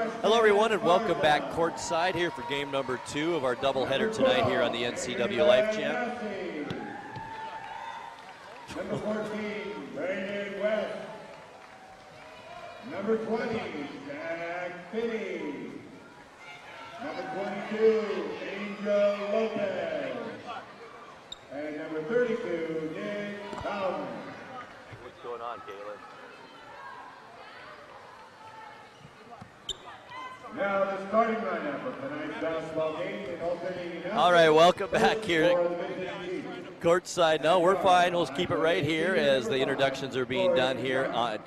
Hello everyone and welcome back courtside here for game number 2 of our doubleheader tonight here on the NCW Life Channel. Number 14, Brandon West. Number 20, Jack Finney. Number 22, Angel Lopez. And number 32, Nick Bowman. What's going on, Caleb? Now the starting lineup of tonight's basketball game in alternating. All right, welcome back here courtside. No, we're fine. We'll keep it right here as the introductions are being done here on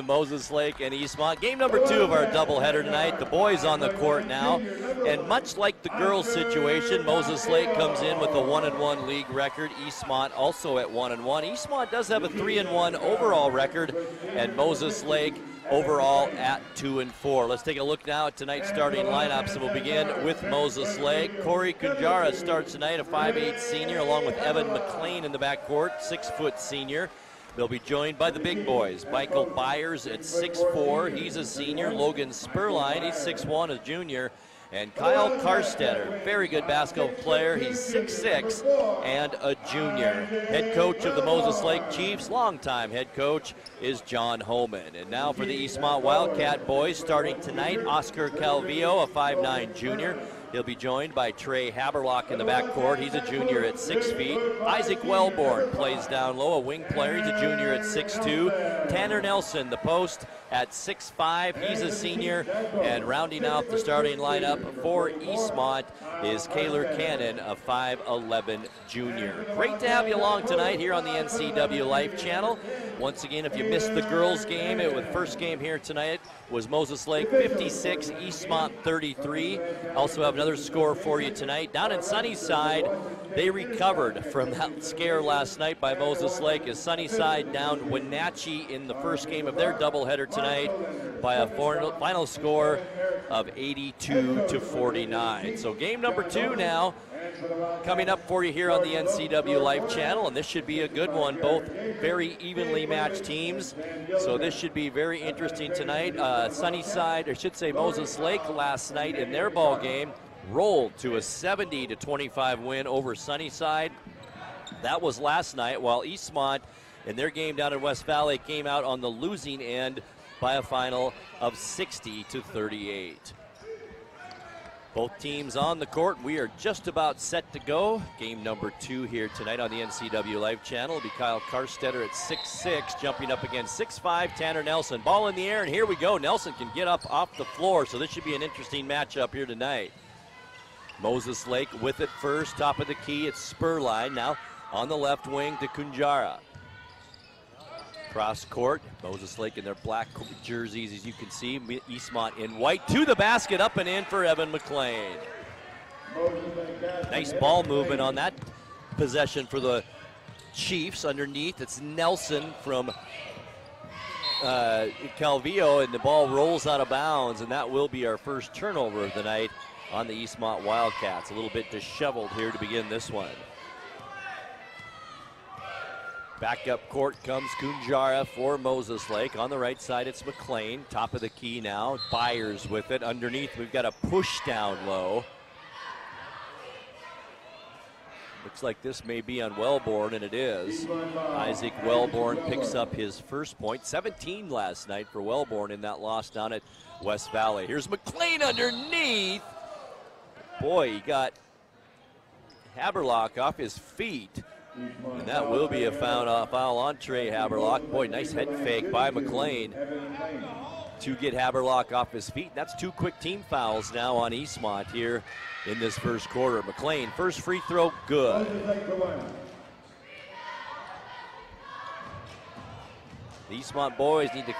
Moses Lake and Eastmont. Game number 2 of our doubleheader tonight. The boys on the court now, and much like the girls' situation, Moses Lake comes in with a 1-1 league record. Eastmont also at 1-1. Eastmont does have a 3-1 overall record, and Moses Lake overall at 2-4. Let's take a look now at tonight's starting lineups, and we'll begin with Moses Lake. Corey Kunjara starts tonight, a 5'8" senior, along with Evan McLean in the backcourt, 6-foot senior. They'll be joined by the big boys. Michael Byers at 6'4", he's a senior. Logan Spurline, he's 6'1", a junior. And Kyle Karstetter, very good basketball player. He's 6'6", and a junior. Head coach of the Moses Lake Chiefs, longtime head coach, is John Holman. And now for the Eastmont Wildcat boys, starting tonight, Oscar Calvillo, a 5'9" junior. He'll be joined by Trey Haberlock in the backcourt. He's a junior at 6 feet. Isaac Wellborn plays down low, a wing player. He's a junior at 6'2". Tanner Nelson, the post, at 6'5". He's a senior. And rounding out the starting lineup for Eastmont is Kaylor Cannon, a 5'11" junior. Great to have you along tonight here on the NCW Life Channel. Once again, if you missed the girls' game, the first game here tonight was Moses Lake 56, Eastmont 33. Also have another score for you tonight. Down in Sunnyside, they recovered from that scare last night by Moses Lake as Sunnyside downed Wenatchee in the first game of their doubleheader tonight by a final score of 82-49. So game number 2 now coming up for you here on the NCW Life Channel, and this should be a good one. Both very evenly matched teams, so this should be very interesting tonight. Sunnyside, or I should say Moses Lake, last night in their ball game rolled to a 70-25 win over Sunnyside. That was last night, while Eastmont in their game down in West Valley came out on the losing end by a final of 60-38. Both teams on the court. We are just about set to go. Game number 2 here tonight on the NCW Life Channel will be Kyle Karstetter at 6'6", jumping up against 6'5", Tanner Nelson. Ball in the air, and here we go. Nelson can get up off the floor, so this should be an interesting matchup here tonight. Moses Lake with it first, top of the key. It's Spurline now on the left wing to Kunjara. Cross court, Moses Lake in their black jerseys, as you can see. Eastmont in white, to the basket, up and in for Evan McLean. Nice ball movement on that possession for the Chiefs. Underneath, it's Nelson from Calvillo, and the ball rolls out of bounds, and that will be our first turnover of the night on the Eastmont Wildcats. A little bit disheveled here to begin this one. Back up court comes Kunjara for Moses Lake. On the right side, it's McLean. Top of the key now. Byers with it. Underneath, we've got a push down low. Looks like this may be on Wellborn, and it is. Isaac Wellborn picks up his first point. 17 last night for Wellborn in that loss down at West Valley. Here's McLean underneath. Boy, he got Haberlock off his feet. And that will be a foul on Trey Haberlock. Boy, nice head fake by McLean to get Haberlock off his feet. That's 2 quick team fouls now on Eastmont here in this first quarter. McLean, first free throw, good. The Eastmont boys need to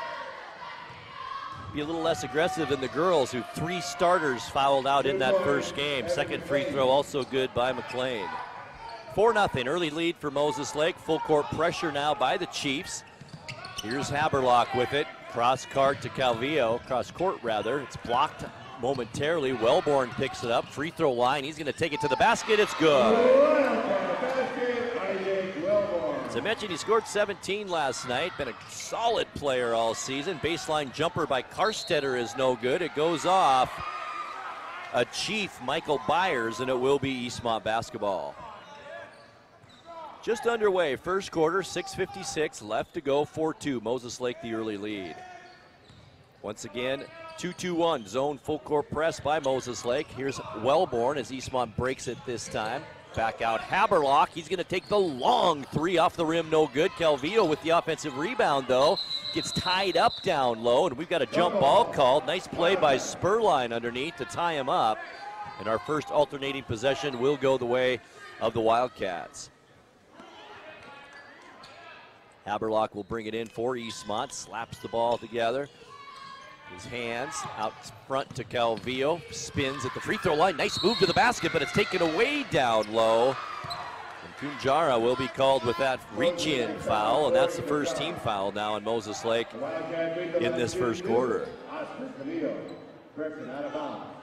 be a little less aggressive than the girls, who 3 starters fouled out in that first game. Second free throw also good by McLean. 4-0, early lead for Moses Lake. Full court pressure now by the Chiefs. Here's Haberlock with it. Cross court to Calvillo, cross court rather. It's blocked momentarily. Wellborn picks it up. Free throw line. He's going to take it to the basket. It's good. It's I mentioned, he scored 17 last night. Been a solid player all season. Baseline jumper by Karstetter is no good. It goes off a Chief, Michael Byers, and it will be Eastmont basketball. Just underway, first quarter, 6:56 left to go, 4-2. Moses Lake the early lead. Once again, 2-2-1 zone full court press by Moses Lake. Here's Wellborn as Eastmont breaks it this time. Back out Haberlock. He's going to take the long three off the rim, no good. Calvillo with the offensive rebound, though. Gets tied up down low, and we've got a jump ball called. Nice play by Spurline underneath to tie him up. And our first alternating possession will go the way of the Wildcats. Haberlock will bring it in for Eastmont. Slaps the ball together. His hands out front to Calvillo. Spins at the free throw line. Nice move to the basket, but it's taken away down low. And Kunjara will be called with that reach-in foul, and that's the first team foul now in Moses Lake in this first quarter.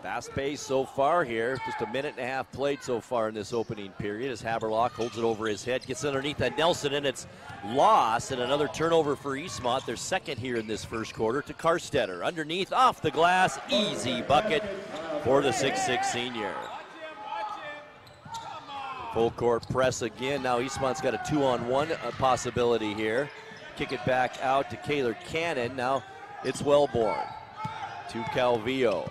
Fast pace so far here. Just a minute and a half played so far in this opening period as Haberlock holds it over his head, gets underneath that Nelson, and it's lost, and another turnover for Eastmont. Their second here in this first quarter to Karstetter. Underneath, off the glass, easy bucket for the 6'6 senior. Full court press again. Now Eastmont's got a 2-on-1 possibility here. Kick it back out to Kaylor Cannon. Now it's Wellborn to Calvillo.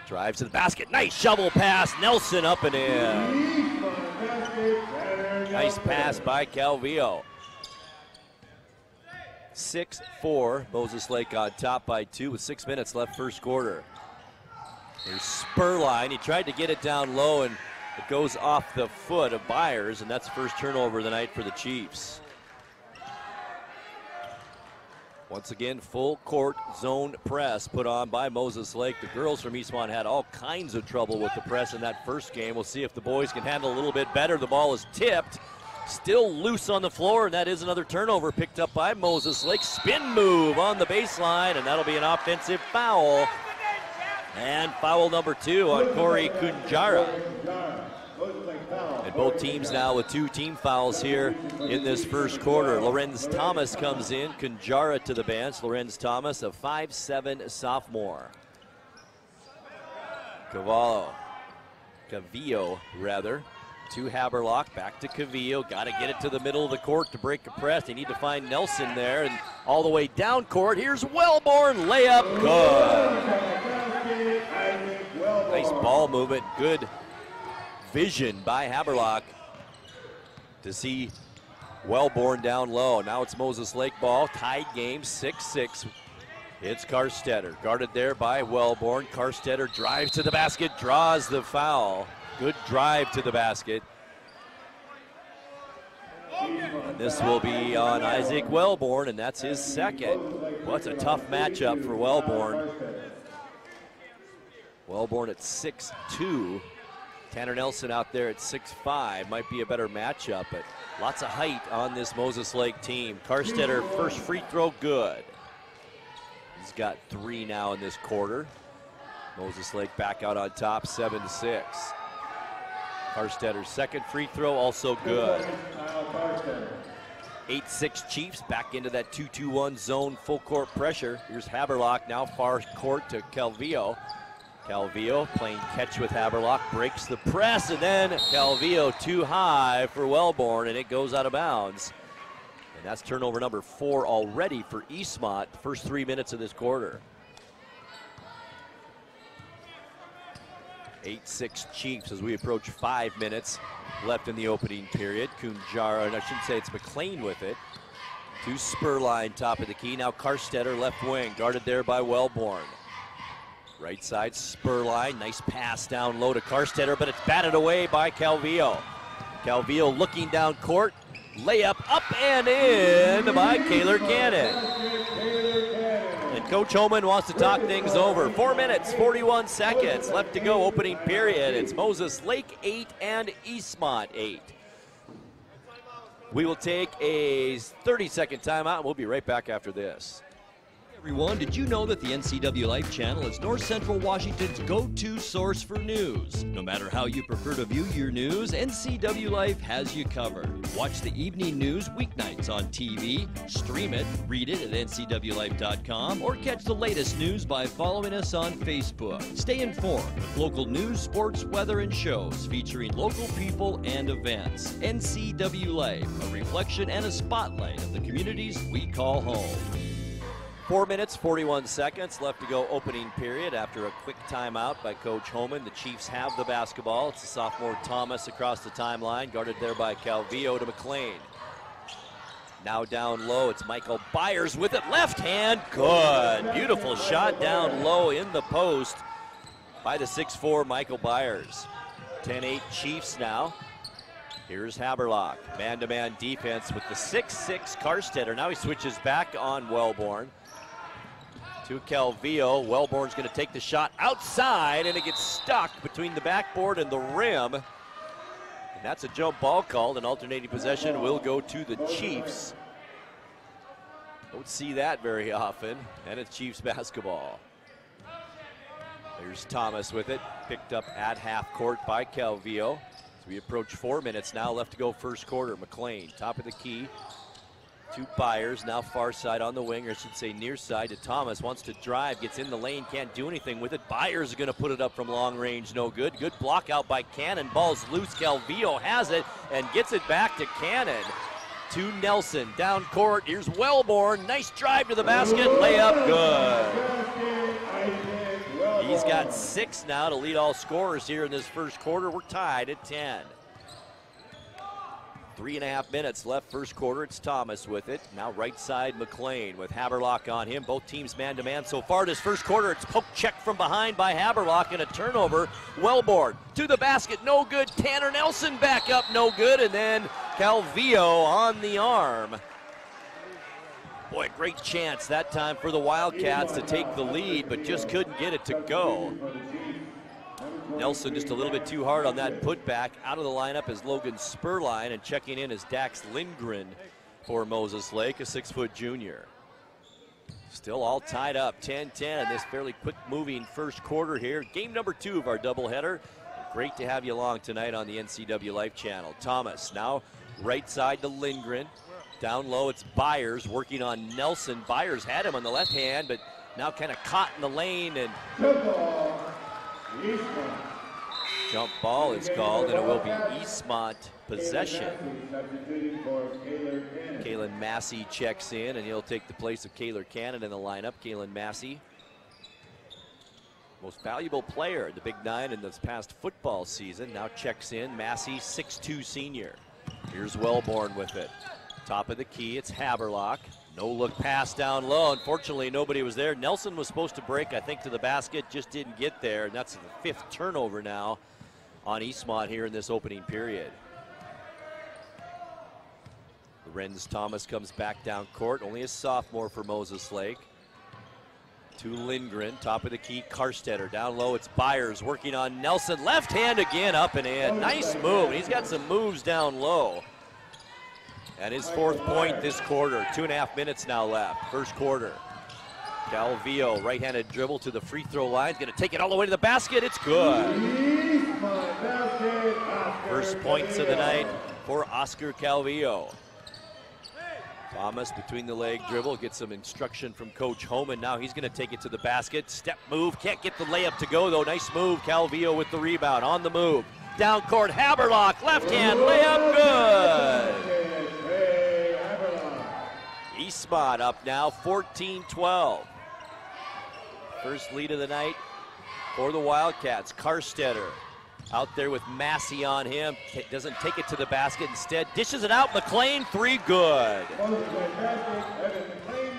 Drives to the basket. Nice shovel pass. Nelson up and in. Nice pass by Calvillo. 6-4. Moses Lake on top by 2 with 6 minutes left first quarter. There's Spurline. He tried to get it down low, and it goes off the foot of Byers, and that's the first turnover of the night for the Chiefs. Once again, full court zone press put on by Moses Lake. The girls from Eastmont had all kinds of trouble with the press in that first game. We'll see if the boys can handle a little bit better. The ball is tipped, still loose on the floor, and that is another turnover picked up by Moses Lake. Spin move on the baseline, and that'll be an offensive foul. And foul number 2 on Corey Kunjara. And both teams now with 2 team fouls here in this first quarter. Lorenz Thomas comes in, Kunjara to the bench. Lorenz Thomas, a 5'7 sophomore. Cavillo to Haberlock, back to Cavillo. Got to get it to the middle of the court to break the press. They need to find Nelson there, and all the way down court. Here's Wellborn, layup, good. Nice ball movement, good vision by Haberlock to see Wellborn down low. Now it's Moses Lake ball, tied game, 6-6. It's Karstetter, guarded there by Wellborn. Karstetter drives to the basket, draws the foul. Good drive to the basket. And this will be on Isaac Wellborn, and that's his second. Well, it's a tough matchup for Wellborn. Wellborn at 6'2". Tanner Nelson out there at 6'5". Might be a better matchup, but lots of height on this Moses Lake team. Karstetter, first free throw, good. He's got 3 now in this quarter. Moses Lake back out on top, 7-6. Karstetter's second free throw, also good. 8-6 Chiefs back into that 2-2-1 zone, full court pressure. Here's Haberlock now far court to Calvillo. Calvillo playing catch with Haberlock, breaks the press, and then Calvillo too high for Wellborn, and it goes out of bounds. And that's turnover number 4 already for Eastmont, first 3 minutes of this quarter. 8-6 Chiefs as we approach 5 minutes left in the opening period. Kunjara, and I shouldn't say it's McLean with it. To Spurline, top of the key. Now Karstetter, left wing, guarded there by Wellborn. Right side, Spurline, nice pass down low to Karstetter, but it's batted away by Calvillo. Calvillo looking down court, layup up and in by Kaylor Cannon. And Coach Homan wants to talk things over. 4 minutes, 41 seconds left to go, opening period. It's Moses Lake 8 and Eastmont 8. We will take a 30-second timeout, and we'll be right back after this. Everyone, did you know that the NCW Life channel is North Central Washington's go-to source for news? No matter how you prefer to view your news, NCW Life has you covered. Watch the evening news weeknights on TV, stream it, read it at ncwlife.com, or catch the latest news by following us on Facebook. Stay informed with local news, sports, weather, and shows featuring local people and events. NCW Life, a reflection and a spotlight of the communities we call home. 4 minutes, 41 seconds left to go opening period after a quick timeout by Coach Homan. The Chiefs have the basketball. It's the sophomore Thomas across the timeline, guarded there by Calvillo to McLean. Now down low, it's Michael Byers with it. Left hand, good. Beautiful shot down low in the post by the 6'4" Michael Byers. 10-8 Chiefs now. Here's Haberlock, man-to-man defense with the 6'6" Karstetter. Now he switches back on Wellborn to Calvillo. Wellborn's going to take the shot outside, and it gets stuck between the backboard and the rim. And that's a jump ball called. An alternating possession will go to the Chiefs. Don't see that very often, and it's Chiefs basketball. There's Thomas with it, picked up at half court by Calvillo. As we approach 4 minutes now left to go first quarter. McLean, top of the key to Byers, now far side on the wing, or I should say near side to Thomas. Wants to drive, gets in the lane, can't do anything with it. Byers is going to put it up from long range, no good. Good block out by Cannon, ball's loose. Calvillo has it and gets it back to Cannon. To Nelson, down court, here's Wellborn, nice drive to the basket, layup good. He's got 6 now to lead all scorers here in this first quarter. We're tied at 10. 3.5 minutes left first quarter. It's Thomas with it. Now right side McLean with Haberlock on him. Both teams man-to-man so far this first quarter. It's poke check from behind by Haberlock and a turnover. Wellborn to the basket, no good. Tanner Nelson back up, no good. And then Calvillo on the arm. Boy, great chance that time for the Wildcats to take the lead, but just couldn't get it to go. Nelson just a little bit too hard on that putback. Out of the lineup is Logan Spurline, and checking in is Dax Lindgren for Moses Lake, a 6-foot junior. Still all tied up, 10-10 in this fairly quick-moving first quarter here. Game number 2 of our doubleheader. Great to have you along tonight on the NCW Life channel. Thomas now right side to Lindgren. Down low, it's Byers working on Nelson. Byers had him on the left hand, but now kind of caught in the lane, and jump ball is called, and it will be Eastmont possession. Kalen Massey checks in, and he'll take the place of Kaylor Cannon in the lineup. Kalen Massey, most valuable player in the Big 9 in this past football season, now checks in. Massey, 6'2" senior. Here's Wellborn with it. Top of the key, it's Haberlock. No look pass down low. Unfortunately, nobody was there. Nelson was supposed to break, I think, to the basket, just didn't get there. And that's the 5th turnover now on Eastmont here in this opening period. Lorenz Thomas comes back down court, only a sophomore for Moses Lake. To Lindgren, top of the key, Karstetter. Down low, it's Byers working on Nelson. Left hand again, up and in. Nice move. He's got some moves down low. And his 4th point this quarter. 2.5 minutes now left, first quarter. Calvillo, right-handed dribble to the free throw line. He's going to take it all the way to the basket. It's good. First points of the night for Oscar Calvillo. Thomas between the leg dribble, gets some instruction from Coach Homan. Now he's going to take it to the basket. Step move, can't get the layup to go though. Nice move, Calvillo with the rebound. On the move, down court, Haberlock, left hand, layup, good. Eastmont up now, 14-12. First lead of the night for the Wildcats. Karstetter out there with Massey on him. Doesn't take it to the basket, instead dishes it out. McLean, 3, good.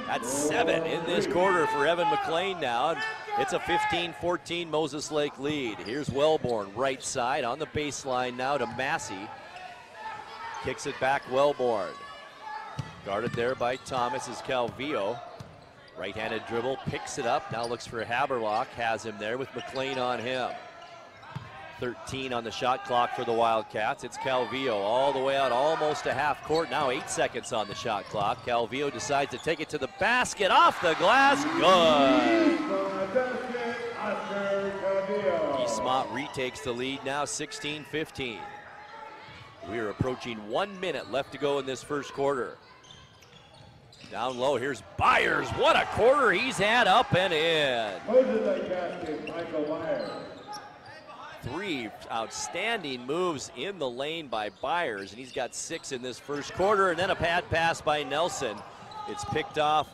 That's 7 in this quarter for Evan McLean now. It's a 15-14 Moses Lake lead. Here's Wellborn, right side on the baseline now to Massey. Kicks it back, Wellborn. Guarded there by Thomas is Calvillo. Right-handed dribble, picks it up, now looks for Haberlock, has him there with McLean on him. 13 on the shot clock for the Wildcats. It's Calvillo all the way out, almost to half court. Now 8 seconds on the shot clock. Calvillo decides to take it to the basket, off the glass, good. Eastmont retakes the lead now, 16-15. We are approaching 1 minute left to go in this first quarter. Down low, here's Byers. What a quarter he's had, up and in. Three outstanding moves in the lane by Byers, and he's got 6 in this first quarter, and then a pad pass by Nelson. It's picked off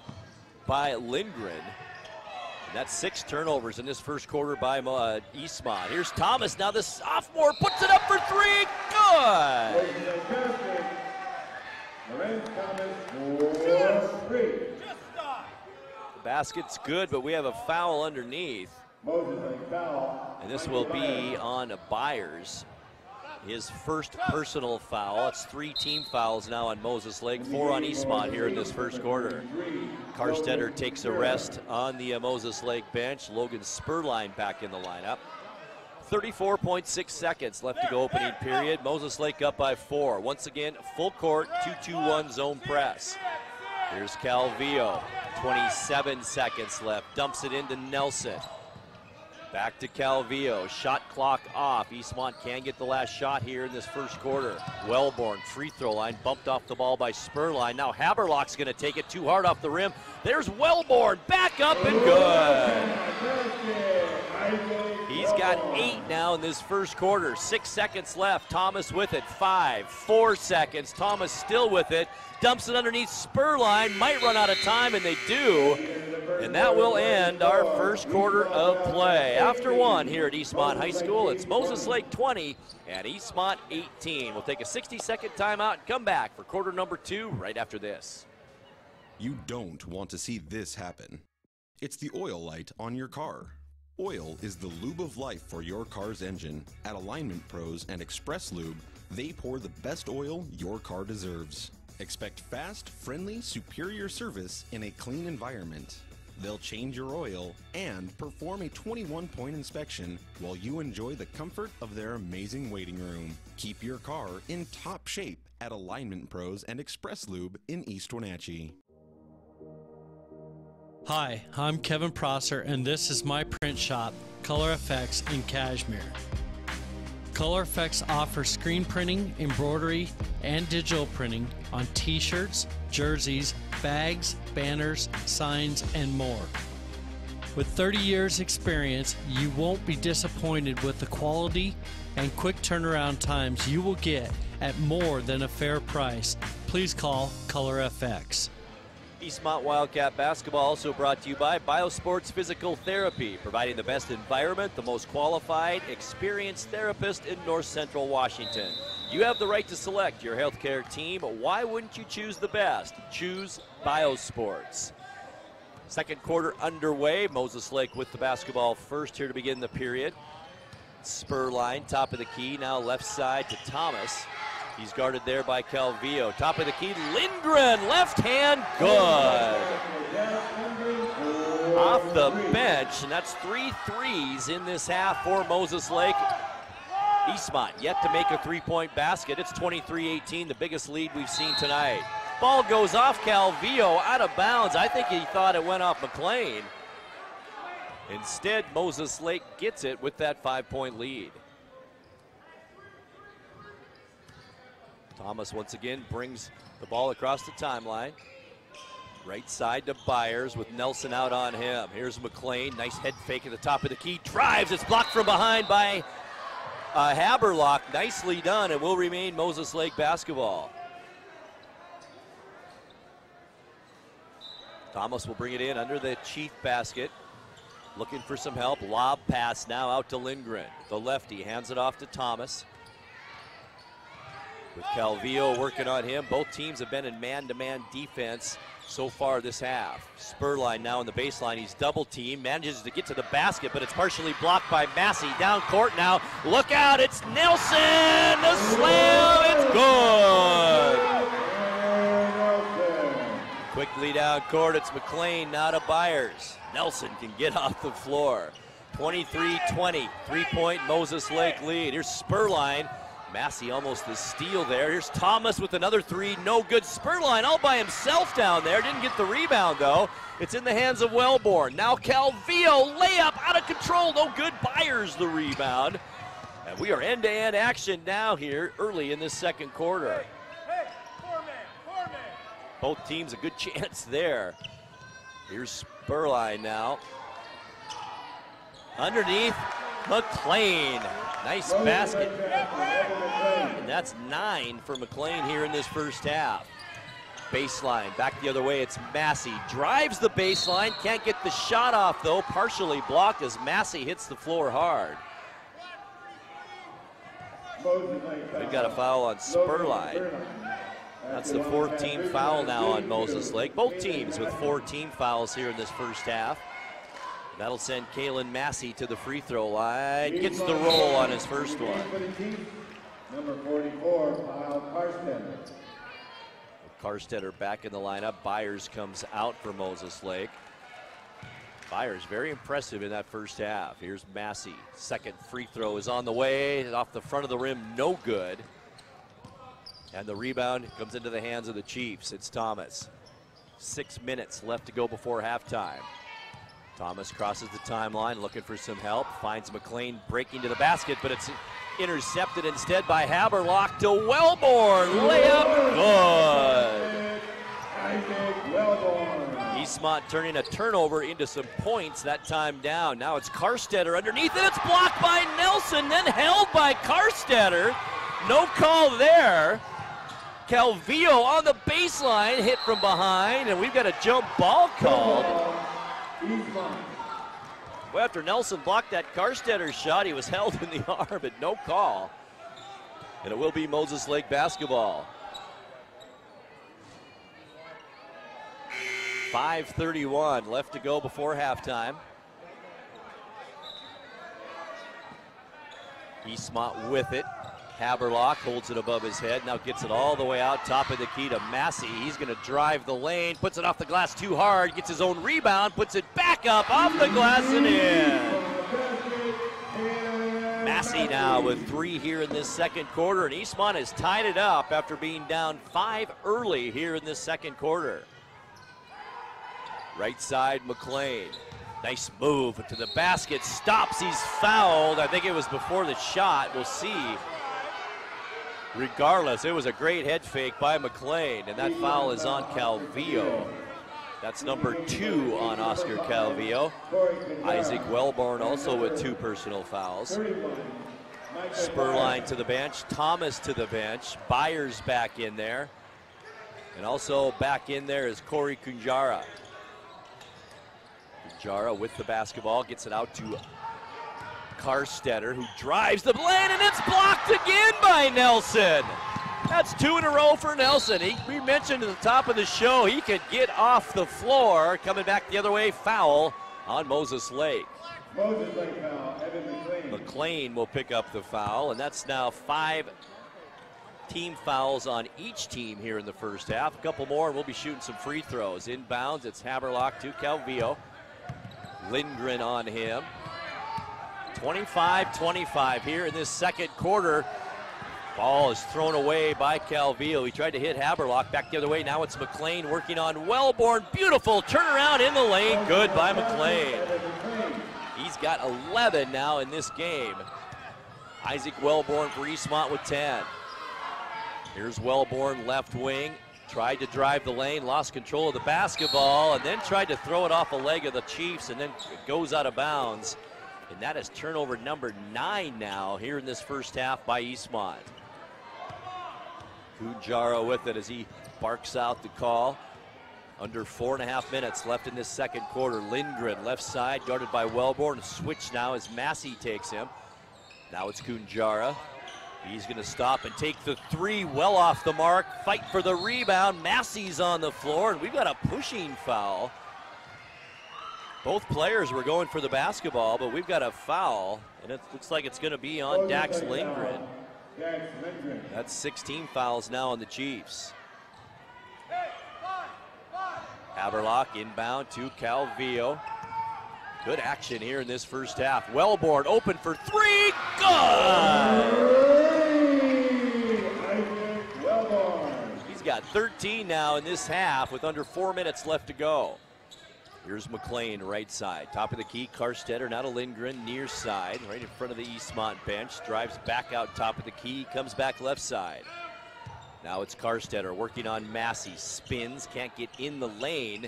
by Lindgren. And that's 6 turnovers in this first quarter by Eastmont. Here's Thomas, now the sophomore puts it up for 3, good! The basket's good, but we have a foul underneath. And this will be on Byers. His first personal foul. It's 3 team fouls now on Moses Lake, 4 on Eastmont here in this first quarter. Karstetter takes a rest on the Moses Lake bench. Logan Spurline back in the lineup. 34.6 seconds left to go opening period. Moses Lake up by 4. Once again, full court, 2-2-1 zone press. Here's Calvillo, 27 seconds left. Dumps it into Nelson. Back to Calvillo, shot clock off. Eastmont can get the last shot here in this first quarter. Wellborn, free throw line, bumped off the ball by Spurline. Now Haberlock's gonna take it too hard off the rim. There's Wellborn, back up and good. He's got 8 now in this first quarter. 6 seconds left, Thomas with it, 5, 4 seconds. Thomas still with it, dumps it underneath Spurline, might run out of time, and they do. And that will end our first quarter of play. After 1 here at Eastmont High School, it's Moses Lake 20 and Eastmont 18. We'll take a 60-second timeout and come back for quarter number 2 right after this. You don't want to see this happen. It's the oil light on your car. Oil is the lube of life for your car's engine. At Alignment Pros and Express Lube, they pour the best oil your car deserves. Expect fast, friendly, superior service in a clean environment. They'll change your oil and perform a 21-point inspection while you enjoy the comfort of their amazing waiting room. Keep your car in top shape at Alignment Pros and Express Lube in East Wenatchee. Hi, I'm Kevin Prosser, and this is my print shop, Color Effects in Cashmere. Color Effects offers screen printing, embroidery, and digital printing on t-shirts, jerseys, bags, banners, signs, and more. With 30 years experience, you won't be disappointed with the quality and quick turnaround times you will get at more than a fair price. Please call Color FX. Eastmont Wildcat basketball also brought to you by Biosports Physical Therapy, providing the best environment, the most qualified, experienced therapist in North Central Washington. You have the right to select your healthcare team. Why wouldn't you choose the best? Choose Biosports. Second quarter underway. Moses Lake with the basketball first here to begin the period. Spurline, top of the key, now left side to Thomas. He's guarded there by Calvillo. Top of the key, Lindgren, left hand, good. Off the bench, and that's 3 threes in this half for Moses Lake. Eastmont yet to make a 3-point basket. It's 23-18, the biggest lead we've seen tonight. Ball goes off Calvillo, out of bounds. I think he thought it went off McLean. Instead, Moses Lake gets it with that 5-point lead. Thomas once again brings the ball across the timeline. Right side to Byers with Nelson out on him. Here's McLean, nice head fake at the top of the key. Drives, it's blocked from behind by Haberlock. Nicely done, and will remain Moses Lake basketball. Thomas will bring it in under the Chief basket. Looking for some help. Lob pass now out to Lindgren. The lefty hands it off to Thomas. With Calvillo working on him. Both teams have been in man-to-man defense so far this half. Spurline now in the baseline. He's double teamed. Manages to get to the basket, but it's partially blocked by Massey. Down court now. Look out. It's Nelson. The slam. It's good. Quickly down court. It's McLean now to Byers. Nelson can get off the floor. 23-20, 3-point Moses Lake lead. Here's Spurline. Massey almost the steal there. Here's Thomas with another three, no good. Spurline all by himself down there. Didn't get the rebound though. It's in the hands of Wellborn. Now Calvillo, layup out of control, no good. Byers the rebound. And we are end-to-end action now here early in this second quarter. Both teams a good chance there. Here's Spurline now. Underneath, McLean. Nice basket. And that's 9 for McLean here in this first half. Baseline, back the other way, it's Massey. Drives the baseline, can't get the shot off though. Partially blocked as Massey hits the floor hard. We've got a foul on Spurline. That's the 4th team foul now on Moses Lake. Both teams with 4 team fouls here in this first half. That'll send Kalen Massey to the free throw line. Gets the roll on his first one. Number 44, Kyle Karstetter. Karstetter back in the lineup. Byers comes out for Moses Lake. Byers very impressive in that first half. Here's Massey. Second free throw is on the way. Off the front of the rim, no good. And the rebound comes into the hands of the Chiefs. It's Thomas. 6 minutes left to go before halftime. Thomas crosses the timeline, looking for some help. Finds McLean breaking to the basket, but it's intercepted instead by Haberlock to Wellborn. Layup, good. Eastmont turning a turnover into some points that time down. Now it's Karstetter underneath, and it's blocked by Nelson, then held by Karstetter. No call there. Calvillo on the baseline, hit from behind, and we've got a jump ball called. Well, after Nelson blocked that Karstetter shot, he was held in the arm, but no call. And it will be Moses Lake basketball. 5:31 left to go before halftime. Eastmont with it. Haberlock holds it above his head, now gets it all the way out, top of the key to Massey. He's gonna drive the lane, puts it off the glass too hard, gets his own rebound, puts it back up, off the glass and in. Massey now with 3 here in this second quarter, and Eastmont has tied it up after being down 5 early here in this second quarter. Right side, McLean. Nice move to the basket, stops, he's fouled. I think it was before the shot, we'll see. Regardless, it was a great head fake by McLean, and that foul is on Calvillo. That's number 2 on Oscar Calvillo. Isaac Wellborn also with 2 personal fouls. Spurline to the bench, Thomas to the bench, Byers back in there. And also back in there is Corey Kunjara. Kunjara with the basketball, gets it out to Karstetter, who drives the lane, and it's blocked again by Nelson. That's 2 in a row for Nelson. We mentioned at the top of the show he could get off the floor. Coming back the other way, foul on Moses Lake. Moses Lake foul, Evan McLean. McLean will pick up the foul, and that's now 5 team fouls on each team here in the first half. A couple more, and we'll be shooting some free throws. Inbounds, it's Haberlock to Calvillo. Lindgren on him. 25-25 here in this second quarter. Ball is thrown away by Calvillo. He tried to hit Haberlock back the other way. Now it's McLean working on Wellborn. Beautiful turnaround in the lane. Good by McLean. He's got 11 now in this game. Isaac Wellborn for Eastmont with 10. Here's Wellborn, left wing. Tried to drive the lane, lost control of the basketball, and then tried to throw it off a leg of the Chiefs, and then it goes out of bounds. And that is turnover number 9 now here in this first half by Eastmont. Kunjara with it as he barks out the call. Under 4.5 minutes left in this second quarter. Lindgren left side guarded by Wellborn. Switch now as Massey takes him. Now it's Kunjara. He's going to stop and take the 3 well off the mark. Fight for the rebound. Massey's on the floor, and we've got a pushing foul. Both players were going for the basketball, but we've got a foul, and it looks like it's going to be on Dax Lindgren. That's 16 fouls now on the Chiefs. Haberlock inbound to Calvillo. Good action here in this first half. Wellborn open for three. Good! He's got 13 now in this half with under 4 minutes left to go. Here's McLean, right side. Top of the key, Karstetter, now to Lindgren, near side, right in front of the Eastmont bench. Drives back out top of the key, comes back left side. Now it's Karstetter working on Massey. Spins, can't get in the lane,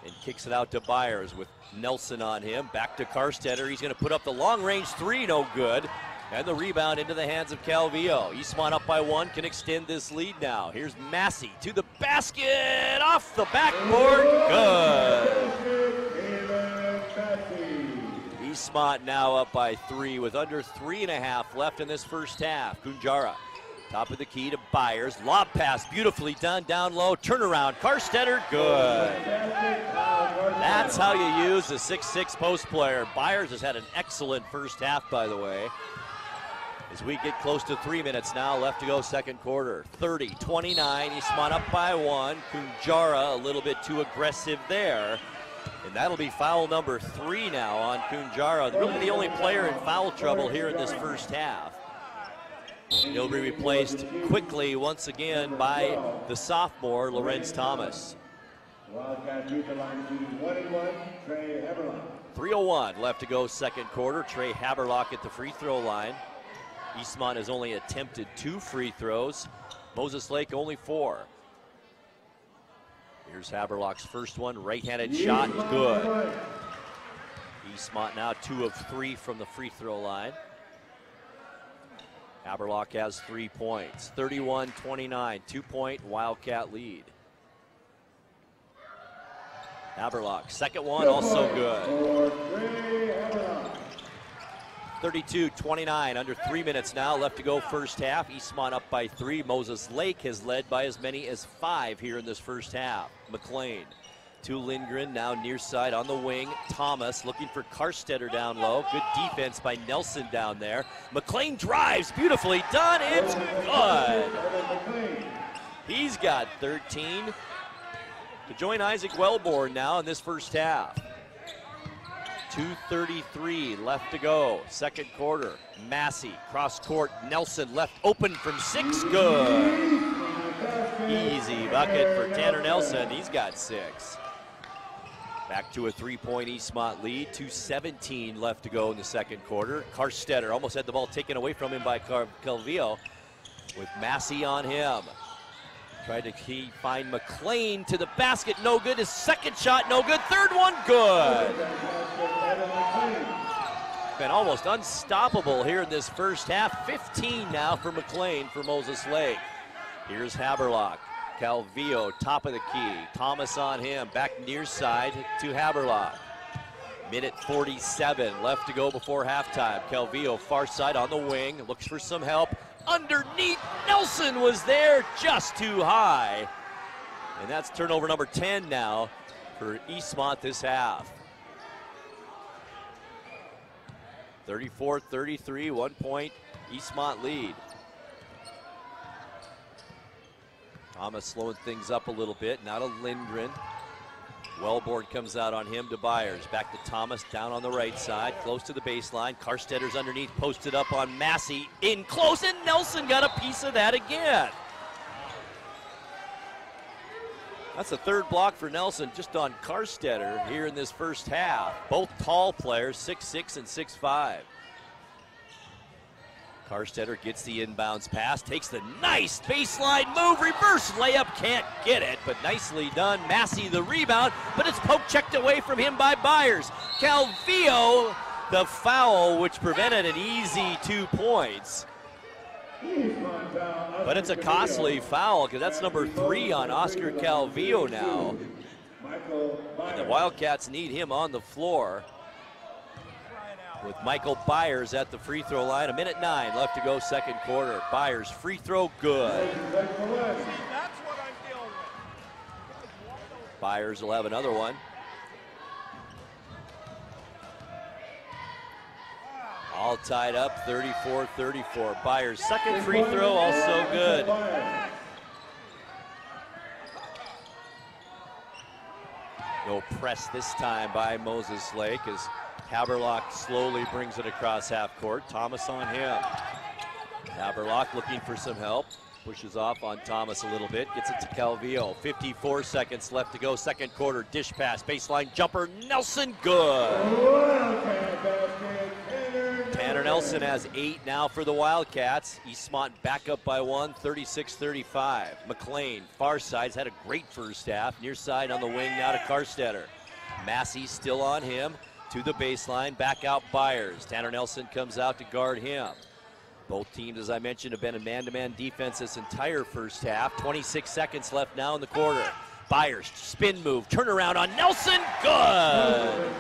and kicks it out to Byers with Nelson on him. Back to Karstetter. He's going to put up the long-range three, no good. And the rebound into the hands of Calvillo. Eastmont up by one, can extend this lead now. Here's Massey to the basket, off the backboard, good. Eastmont now up by three with under 3.5 left in this first half. Kunjara, top of the key to Byers. Lob pass, beautifully done, down low, turnaround, Karstetter, good. That's how you use the 6'6" post player. Byers has had an excellent first half, by the way. As we get close to 3 minutes now left to go second quarter. 30-29, Eastmont up by one. Kunjara a little bit too aggressive there. And that'll be foul number 3 now on Kunjara. Really the only player in foul trouble here in this first half. He'll be replaced quickly once again by the sophomore, Lorenz Thomas. 3:01 left to go second quarter. Trey Haberlock at the free throw line. Eastmont has only attempted 2 free throws. Moses Lake only 4. Here's Haberlock's first one, right-handed shot, good. Eastmont now 2 of 3 from the free throw line. Haberlock has 3 points, 31-29, 2-point Wildcat lead. Haberlock, second one, also good. 32-29, under 3 minutes now left to go first half. Eastmont up by 3. Moses Lake has led by as many as 5 here in this first half. McLean to Lindgren, now near side on the wing. Thomas looking for Karstetter down low. Good defense by Nelson down there. McLean drives, beautifully done, it's good. He's got 13 to join Isaac Wellborn now in this first half. 2:33 left to go, second quarter. Massey, cross court, Nelson left open from 6, good. Easy bucket for Tanner Nelson, he's got 6. Back to a 3-point Eastmont lead, 2:17 left to go in the second quarter. Karstetter almost had the ball taken away from him by Calvillo with Massey on him. Tried to find McLean to the basket, no good. His second shot, no good. Third one, good. Been almost unstoppable here in this first half. 15 now for McLean for Moses Lake. Here's Haberlock. Calvillo, top of the key. Thomas on him, back near side to Haberlock. Minute 47 left to go before halftime. Calvillo, far side on the wing, looks for some help. Underneath, Nelson was there, just too high. And that's turnover number 10 now for Eastmont this half. 34-33, 1-point Eastmont lead. Thomas slowing things up a little bit, now to Lindgren. Wellborn comes out on him to Byers. Back to Thomas, down on the right side, close to the baseline. Karstetter's underneath, posted up on Massey. In close, and Nelson got a piece of that again. That's the third block for Nelson just on Karstetter here in this first half. Both tall players, 6'6" and 6'5". Karstetter gets the inbounds pass, takes the nice baseline move, reverse layup, can't get it, but nicely done. Massey the rebound, but it's poke checked away from him by Byers. Calvillo, the foul, which prevented an easy 2 points. But it's a costly foul because that's number 3 on Oscar Calvillo now. And the Wildcats need him on the floor. With Michael Byers at the free throw line. 1:09 left to go second quarter. Byers free throw, good. Byers will have another one. All tied up, 34-34. Byers second free throw, also good. No press this time by Moses Lake as Haberlock slowly brings it across half court. Thomas on him. Haberlock looking for some help. Pushes off on Thomas a little bit. Gets it to Calvillo. 54 seconds left to go. Second quarter. Dish pass. Baseline jumper. Nelson good. Tanner Nelson has 8 now for the Wildcats. Eastmont back up by 1, 36-35. McLean, far side's had a great first half. Near side on the wing now to Karstetter. Massey still on him. To the baseline. Back out Byers. Tanner Nelson comes out to guard him. Both teams, as I mentioned, have been in man-to-man defense this entire first half. 26 seconds left now in the quarter. Byers, spin move, turnaround on Nelson, good!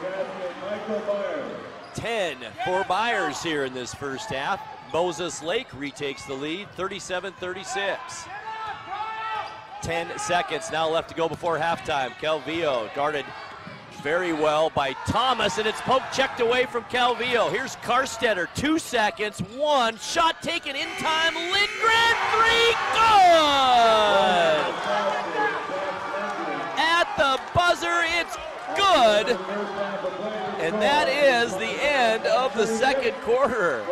10 for Byers here in this first half. Moses Lake retakes the lead, 37-36. 10 seconds now left to go before halftime. Calvillo guarded very well by Thomas, and it's poke checked away from Calvillo. Here's Karstetter, 2 seconds, 1, shot taken in time, Lindgren, 3, good! At the buzzer, it's good, and that is the end of the second quarter.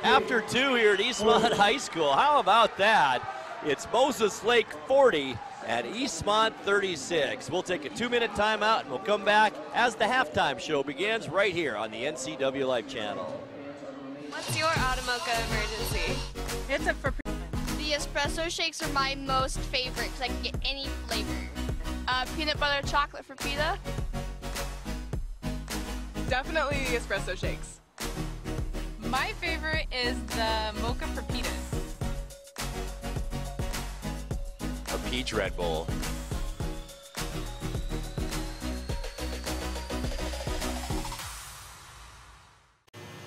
After 2 here at Eastmont High School, how about that? It's Moses Lake 40, at Eastmont 36. We'll take a 2-minute timeout and we'll come back as the halftime show begins right here on the NCW Life channel. What's your Automocha emergency? It's a for The espresso shakes are my most favorite because I can get any flavor. Peanut butter chocolate for pita. definitely the espresso shakes. My favorite is the mocha for pitas. A peach Red Bull.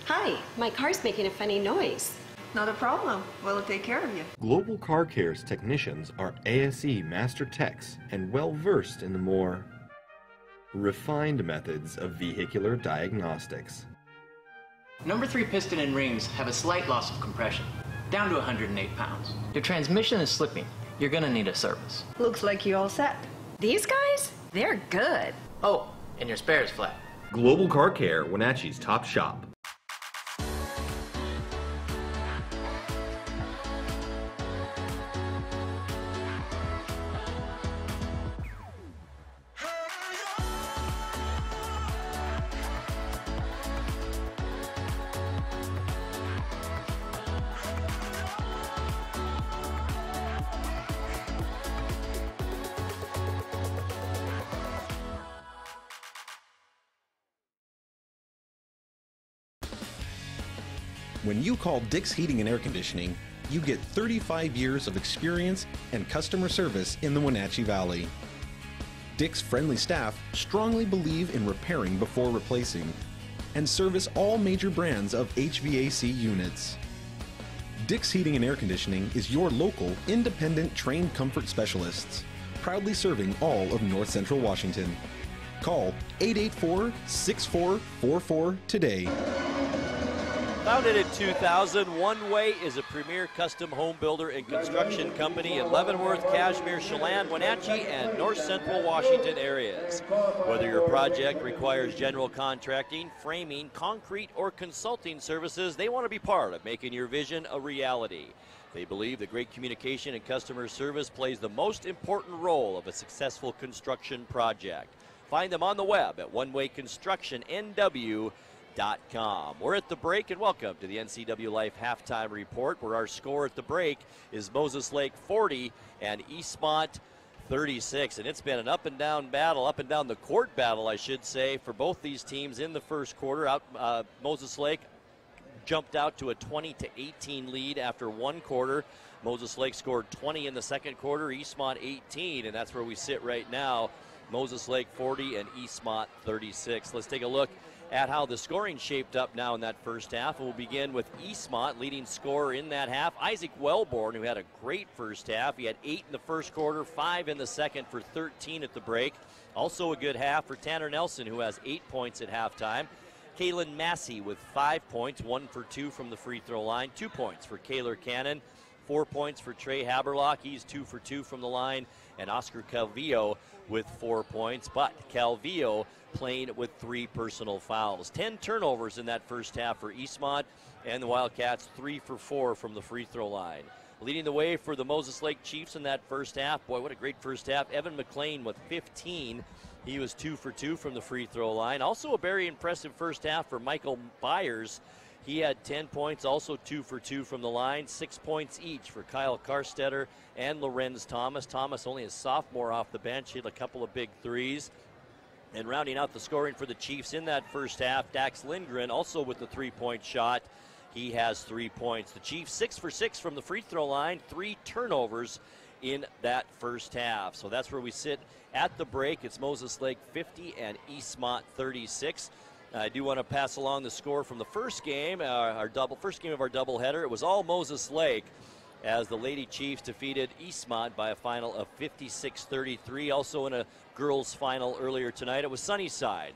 Hi, my car's making a funny noise. Not a problem. We'll take care of you. Global Car Care's technicians are ASE Master Techs and well versed in the more refined methods of vehicular diagnostics. Number 3 piston and rings have a slight loss of compression, down to 108 pounds. Your transmission is slipping. You're gonna need a service. Looks like you all set. These guys? They're good. Oh, and your spare is flat. Global Car Care, Wenatchee's top shop. When you call Dick's Heating and Air Conditioning, you get 35 years of experience and customer service in the Wenatchee Valley. Dick's friendly staff strongly believe in repairing before replacing and service all major brands of HVAC units. Dick's Heating and Air Conditioning is your local, independent, trained comfort specialists, proudly serving all of North Central Washington. Call 884-6444 today. Founded in 2000, One Way is a premier custom home builder and construction company in Leavenworth, Cashmere, Chelan, Wenatchee, and North Central Washington areas. Whether your project requires general contracting, framing, concrete, or consulting services, they want to be part of making your vision a reality. They believe that great communication and customer service plays the most important role of a successful construction project. Find them on the web at onewayconstructionnw.com. We're at the break, and welcome to the NCW Life Halftime Report, where our score at the break is Moses Lake 40 and Eastmont 36. And it's been an up and down battle, up and down the court battle, I should say, for both these teams in the first quarter. Moses Lake jumped out to a 20-18 lead after one quarter. Moses Lake scored 20 in the second quarter, Eastmont 18, and that's where we sit right now. Moses Lake 40 and Eastmont 36. Let's take a look at how the scoring shaped up now in that first half. And we'll begin with Eastmont, leading scorer in that half, Isaac Wellborn, who had a great first half. He had 8 in the first quarter, 5 in the second for 13 at the break. Also a good half for Tanner Nelson, who has 8 points at halftime. Kalen Massey with 5 points, 1 for 2 from the free throw line, 2 points for Kaylor Cannon, 4 points for Trey Haberlock. He's 2 for 2 from the line. And Oscar Calvillo with 4 points, but Calvillo playing with 3 personal fouls. 10 turnovers in that first half for Eastmont, and the Wildcats 3 for 4 from the free throw line. Leading the way for the Moses Lake Chiefs in that first half. Boy, what a great first half. Evan McLean with 15. He was 2 for 2 from the free throw line. Also a very impressive first half for Michael Byers. He had 10 points, also 2 for 2 from the line. 6 points each for Kyle Karstetter and Lorenz Thomas. Thomas only a sophomore off the bench. He had a couple of big threes. And rounding out the scoring for the Chiefs in that first half, Dax Lindgren also with the 3-point shot. He has 3 points. The Chiefs 6 for 6 from the free throw line, 3 turnovers in that first half. So that's where we sit at the break. It's Moses Lake 50 and Eastmont 36. I do want to pass along the score from the first game, first game of our doubleheader. It was all Moses Lake as the Lady Chiefs defeated Eastmont by a final of 56-33. Also in a girls' final earlier tonight, it was Sunnyside,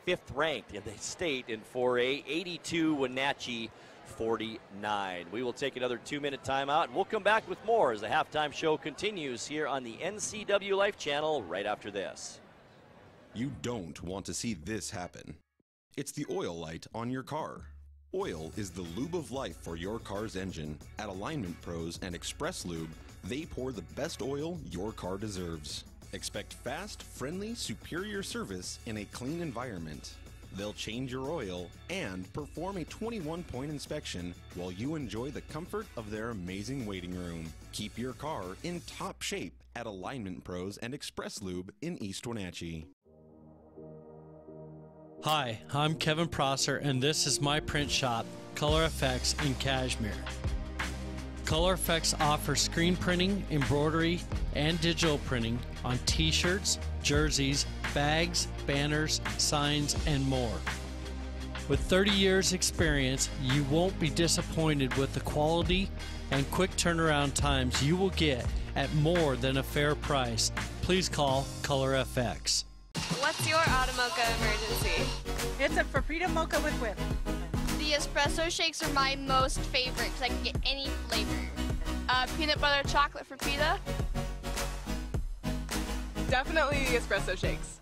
5th ranked in the state in 4A, 82, Wenatchee 49. We will take another 2-minute timeout, and we'll come back with more as the halftime show continues here on the NCW Life channel right after this. You don't want to see this happen. It's the oil light on your car. Oil is the lube of life for your car's engine. At Alignment Pros and Express Lube, they pour the best oil your car deserves. Expect fast, friendly, superior service in a clean environment. They'll change your oil and perform a 21-point inspection while you enjoy the comfort of their amazing waiting room. Keep your car in top shape at Alignment Pros and Express Lube in East Wenatchee. Hi, I'm Kevin Prosser, and this is my print shop, Color Effects in Cashmere. Color Effects offers screen printing, embroidery, and digital printing on t-shirts, jerseys, bags, banners, signs, and more. With 30 years experience, you won't be disappointed with the quality and quick turnaround times you will get at more than a fair price. Please call Color FX. What's your auto mocha emergency? It's a Frappuccino mocha with whip. The espresso shakes are my most favorite because I can get any flavor. Peanut butter chocolate Frappuccino. Definitely the espresso shakes.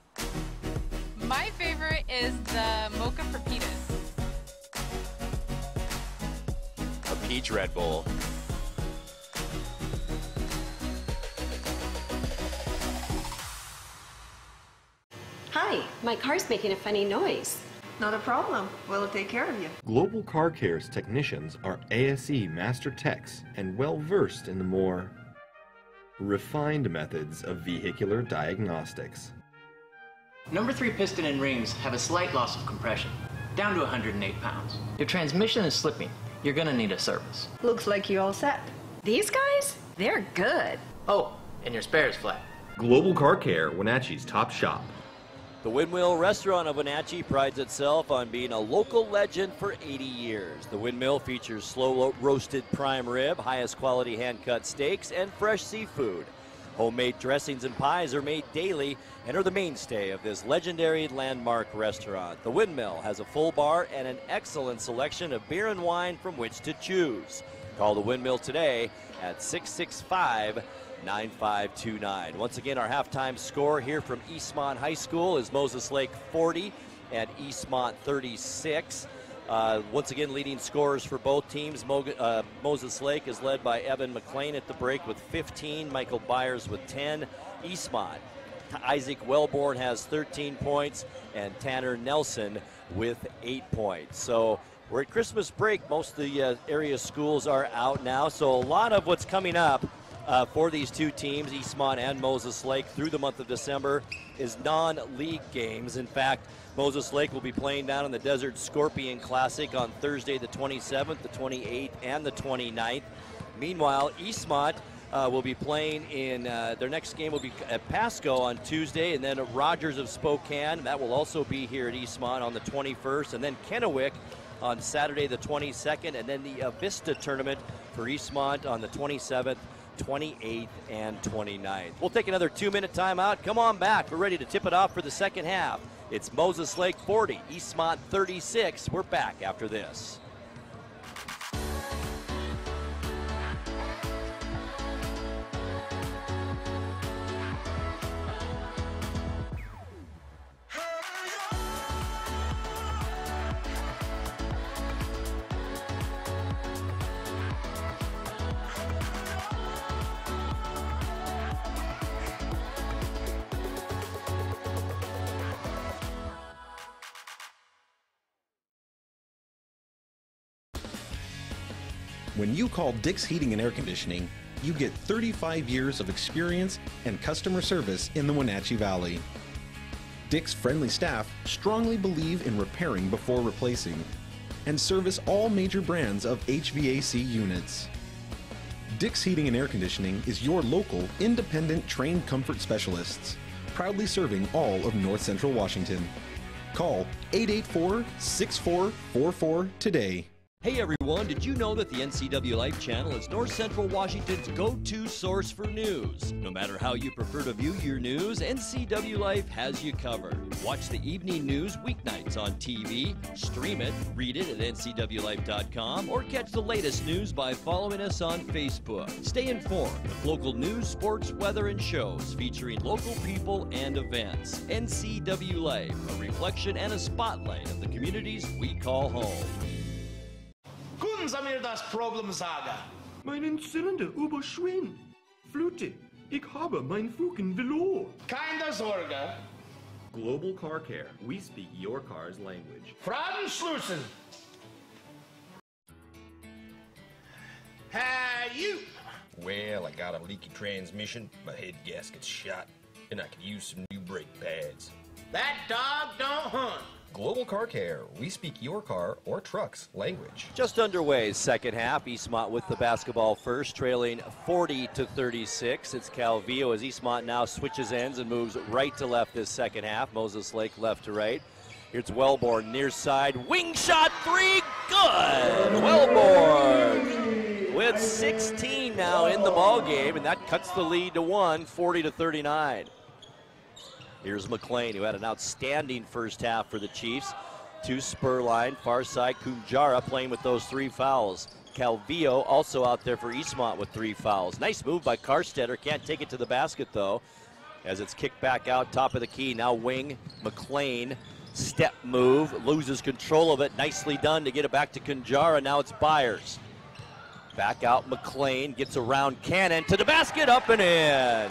My favorite is the mocha Frappuccino. A peach Red Bull. Hi, my car's making a funny noise. Not a problem. We'll take care of you. Global Car Care's technicians are ASE Master Techs and well versed in the more refined methods of vehicular diagnostics. Number 3 piston and rings have a slight loss of compression, down to 108 pounds. Your transmission is slipping. You're gonna need a service. Looks like you all set. These guys? They're good. Oh, and your spare is flat. Global Car Care, Wenatchee's top shop. The Windmill Restaurant of Wenatchee prides itself on being a local legend for 80 years. The Windmill features slow roasted prime rib, highest quality hand-cut steaks, and fresh seafood. Homemade dressings and pies are made daily and are the mainstay of this legendary landmark restaurant. The Windmill has a full bar and an excellent selection of beer and wine from which to choose. Call the Windmill today at 665-9529. Once again, our halftime score here from Eastmont High School is Moses Lake 40 and Eastmont 36. Once again, leading scorers for both teams. Moses Lake is led by Evan McLean at the break with 15, Michael Byers with 10. Eastmont, Isaac Wellborn has 13 points, and Tanner Nelson with 8 points. So we're at Christmas break. Most of the area schools are out now, so a lot of what's coming up for these two teams, Eastmont and Moses Lake, through the month of December is non-league games. In fact, Moses Lake will be playing down in the Desert Scorpion Classic on Thursday the 27th, the 28th, and the 29th. Meanwhile, Eastmont will be playing in their next game will be at Pasco on Tuesday, and then Rogers of Spokane. That will also be here at Eastmont on the 21st, and then Kennewick on Saturday the 22nd, and then the Vista tournament for Eastmont on the 27th, 28th, and 29th. We'll take another 2-minute timeout. Come on back. We're ready to tip it off for the second half. It's Moses Lake 40, Eastmont 36. We're back after this. When you call Dick's Heating and Air Conditioning, you get 35 years of experience and customer service in the Wenatchee Valley. Dick's friendly staff strongly believe in repairing before replacing and service all major brands of HVAC units. Dick's Heating and Air Conditioning is your local, independent, trained comfort specialists, proudly serving all of North Central Washington. Call 884-6444 today. Hey everyone, did you know that the NCW Life channel is North Central Washington's go-to source for news? No matter how you prefer to view your news, NCW Life has you covered. Watch the evening news weeknights on TV, stream it, read it at ncwlife.com, or catch the latest news by following us on Facebook. Stay informed with local news, sports, weather, and shows featuring local people and events. NCW Life, a reflection and a spotlight of the communities we call home. Können Sie mir das Problem sagen? Meinen Zylinder überschwimmt. Flute, ich habe mein Fugen verloren. Keine Sorge. Global Car Care. We speak your car's language. Fragen schließen. Hey, you. Well, I got a leaky transmission, my head gasket's shot, and I could use some new brake pads. That dog don't hunt. Global Car Care. We speak your car or truck's language. Just underway, second half. Eastmont with the basketball first, trailing 40-36. It's Calvillo as Eastmont now switches ends and moves right to left this second half. Moses Lake left to right. Here's Wellborn near side. Wing shot three. Good. Wellborn with 16 now in the ball game, and that cuts the lead to 1, 40-39. Here's McLean, who had an outstanding first half for the Chiefs. To Spurline, far side, Kunjara playing with those 3 fouls. Calvillo also out there for Eastmont with 3 fouls. Nice move by Karstetter, can't take it to the basket though, as it's kicked back out, top of the key. Now wing, McLean, step move, loses control of it. Nicely done to get it back to Kunjara, now it's Byers. Back out McLean, gets around Cannon, to the basket, up and in.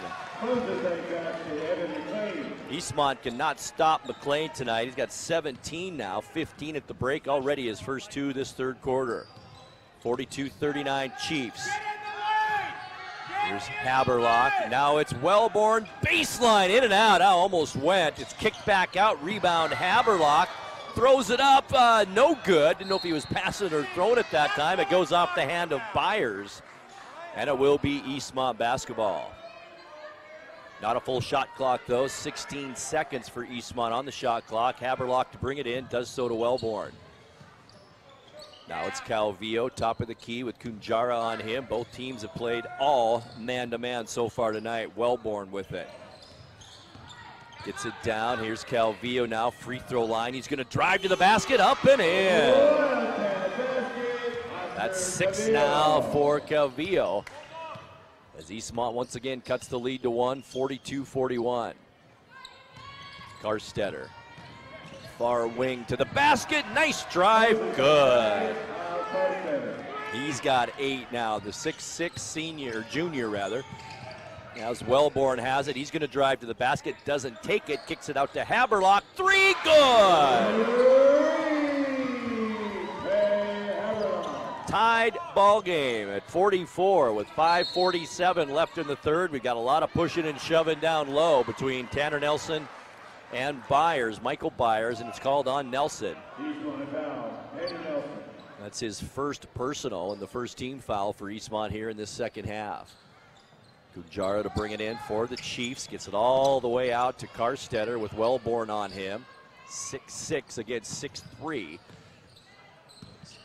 Eastmont cannot stop McLean tonight. He's got 17 now, 15 at the break, already his first 2 this third quarter. 42-39 Chiefs. Here's Haberlock. Now it's Wellborn, baseline, in and out. Now almost went. It's kicked back out, rebound Haberlock. Throws it up, no good. Didn't know if he was passing or throwing it that time. It goes off the hand of Byers, and it will be Eastmont basketball. Not a full shot clock though, 16 seconds for Eastmont on the shot clock. Haberlock to bring it in, does so to Wellborn. Now it's Calvillo, top of the key with Kunjara on him. Both teams have played all man-to-man so far tonight. Wellborn with it. Gets it down, here's Calvillo now, free throw line. He's gonna drive to the basket, up and in. That's 6 now for Calvillo, as Eastmont once again cuts the lead to 1, 42-41. Karstetter, far wing to the basket, nice drive, good. He's got 8 now, the 6'6" senior, junior rather. As Wellborn has it, he's gonna drive to the basket, doesn't take it, kicks it out to Haberlock, 3, good! Tied ball game at 44 with 5:47 left in the third. We got a lot of pushing and shoving down low between Tanner Nelson and Byers, Michael Byers, and it's called on Nelson. That's his first personal and the first team foul for Eastmont here in this second half. Kunjara to bring it in for the Chiefs, gets it all the way out to Karstetter with Wellborn on him. 6'6" against 6'3".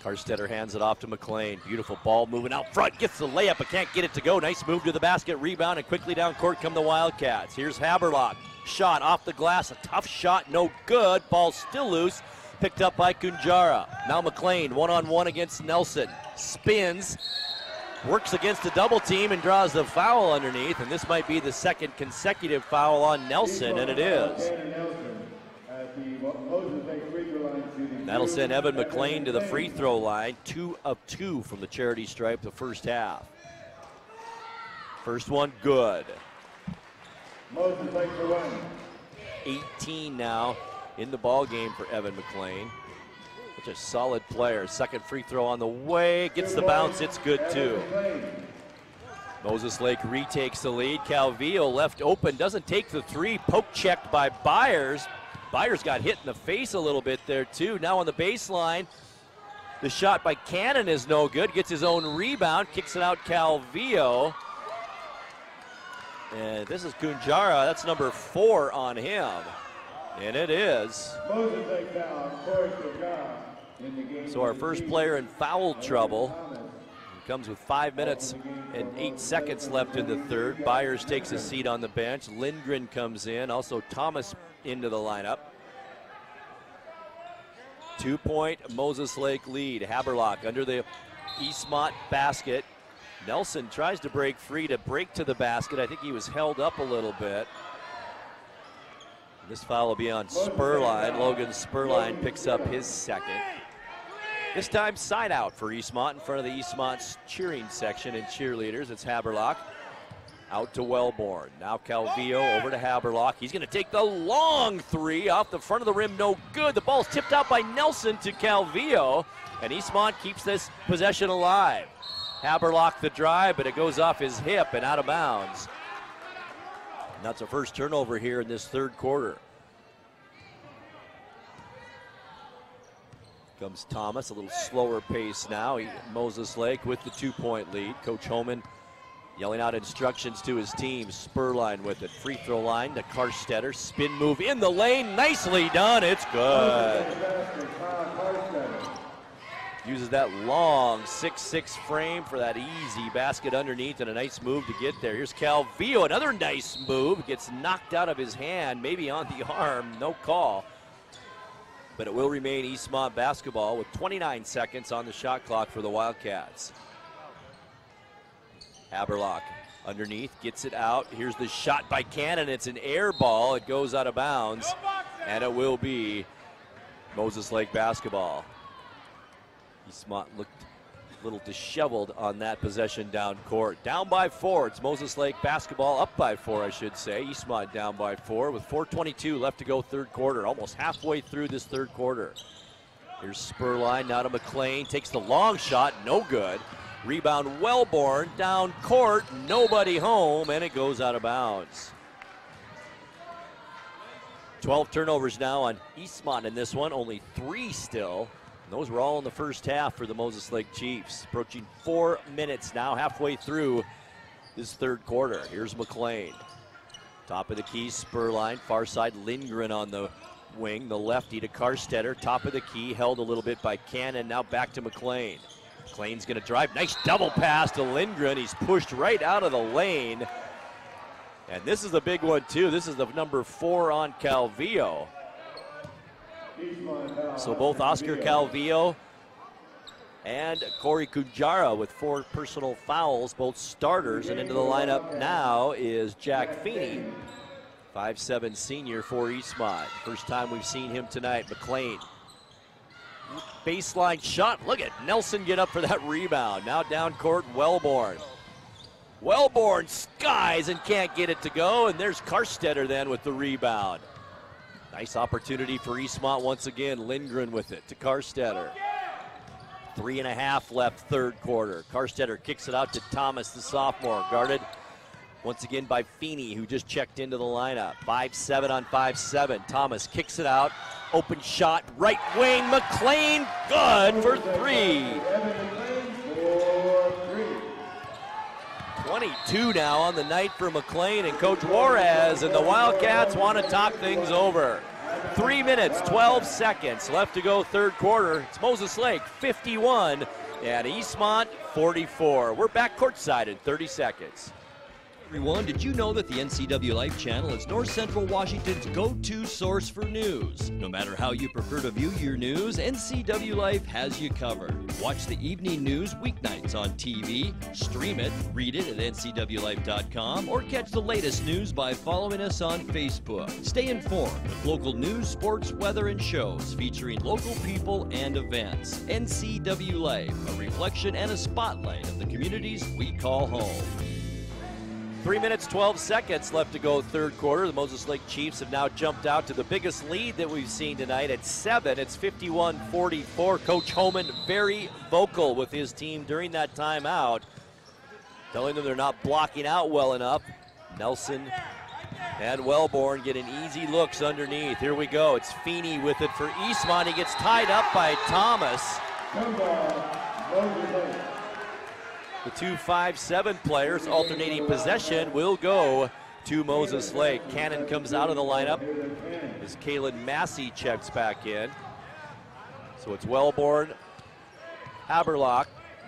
Karstetter hands it off to McLean. Beautiful ball moving out front, gets the layup but can't get it to go. Nice move to the basket, rebound, and quickly down court come the Wildcats. Here's Haberlock, shot off the glass, a tough shot, no good. Ball still loose, picked up by Kunjara. Now McLean, one-on-one against Nelson. Spins, works against a double team and draws the foul underneath, and this might be the second consecutive foul on Nelson, and it is. That'll send Evan McLean to the free throw line. 2 of 2 from the charity stripe the first half. First one good. 18 now in the ball game for Evan McLean. Such a solid player. Second free throw on the way. Gets the bounce. It's good, too. Moses Lake retakes the lead. Calvillo left open. Doesn't take the three. Poke checked by Byers. Byers got hit in the face a little bit there, too. Now on the baseline, the shot by Cannon is no good. Gets his own rebound. Kicks it out Calvillo. And this is Kunjara. That's number 4 on him. And it is. So our first player in foul trouble. He comes with 5 minutes and 8 seconds left in the third. Byers takes a seat on the bench. Lindgren comes in. Also Thomas into the lineup. 2-point Moses Lake lead. Haberlock under the Eastmont basket. Nelson tries to break free to break to the basket. I think he was held up a little bit. This foul will be on Spurline. Logan Spurline picks up his second. This time side out for Eastmont in front of the Eastmont's cheering section and cheerleaders. It's Haberlock out to Wellborn. Now Calvillo over to Haberlock. He's going to take the long three off the front of the rim. No good. The ball's tipped out by Nelson to Calvillo, and Eastmont keeps this possession alive. Haberlock the drive, but it goes off his hip and out of bounds. And that's a first turnover here in this third quarter. Comes Thomas, a little slower pace now. Moses Lake with the 2-point lead. Coach Homan yelling out instructions to his team. Spurline with it. Free throw line to Karstetter. Spin move in the lane. Nicely done. It's good. Uses that long 6'6" frame for that easy basket underneath, and a nice move to get there. Here's Calvillo, another nice move. Gets knocked out of his hand, maybe on the arm, no call. But it will remain Eastmont basketball with 29 seconds on the shot clock for the Wildcats. Haberlock underneath, gets it out. Here's the shot by Cannon. It's an air ball. It goes out of bounds, and it will be Moses Lake basketball. Eastmont looked a little disheveled on that possession down court. Down by 4. It's Moses Lake basketball. Up by 4, I should say. Eastmont down by 4 with 4:22 left to go third quarter. Almost halfway through this third quarter. Here's Spurline now to McLean. Takes the long shot. No good. Rebound Wellborn down court. Nobody home, and it goes out of bounds. 12 turnovers now on Eastmont in this one. Only 3 still. Those were all in the first half for the Moses Lake Chiefs. Approaching 4 minutes now, halfway through this third quarter. Here's McLean. Top of the key, Spurline. Far side, Lindgren on the wing. The lefty to Karstetter. Top of the key, held a little bit by Cannon. Now back to McLean. McLean's going to drive. Nice double pass to Lindgren. He's pushed right out of the lane. And this is the big one, too. This is the number 4 on Calvillo. So both Oscar Calvillo and Corey Kunjara with 4 personal fouls, both starters. And into the lineup now is Jack Feeney, 5'7" senior for Eastmont. First time we've seen him tonight. McLean. Baseline shot. Look at Nelson get up for that rebound. Now down court, Wellborn. Wellborn skies and can't get it to go. And there's Karstetter then with the rebound. Nice opportunity for Eastmont once again. Lindgren with it to Karstetter. 3.5 left third quarter. Karstetter kicks it out to Thomas, the sophomore. Guarded once again by Feeney, who just checked into the lineup. 5'7" on 5'7". Thomas kicks it out. Open shot, right wing. McLean, good for 3. 22 now on the night for McLean and Coach Juarez, and the Wildcats want to talk things over. 3 minutes, 12 seconds left to go third quarter. It's Moses Lake 51 and Eastmont 44. We're back courtside in 30 seconds. Everyone, did you know that the NCW Life channel is North Central Washington's go-to source for news? No matter how you prefer to view your news, NCW Life has you covered. Watch the evening news weeknights on TV, stream it, read it at ncwlife.com, or catch the latest news by following us on Facebook. Stay informed with local news, sports, weather, and shows featuring local people and events. NCW Life, a reflection and a spotlight of the communities we call home. 3 minutes, 12 seconds left to go third quarter. The Moses Lake Chiefs have now jumped out to the biggest lead that we've seen tonight at 7. It's 51-44. Coach Homan very vocal with his team during that timeout, telling them they're not blocking out well enough. Nelson and Wellborn getting easy looks underneath. Here we go. It's Feeney with it for Eastmont. He gets tied up by Thomas. The 2 5-7 players alternating possession will go to Moses Lake. Cannon comes out of the lineup as Kalen Massey checks back in. So it's Wellborn, Haberlock,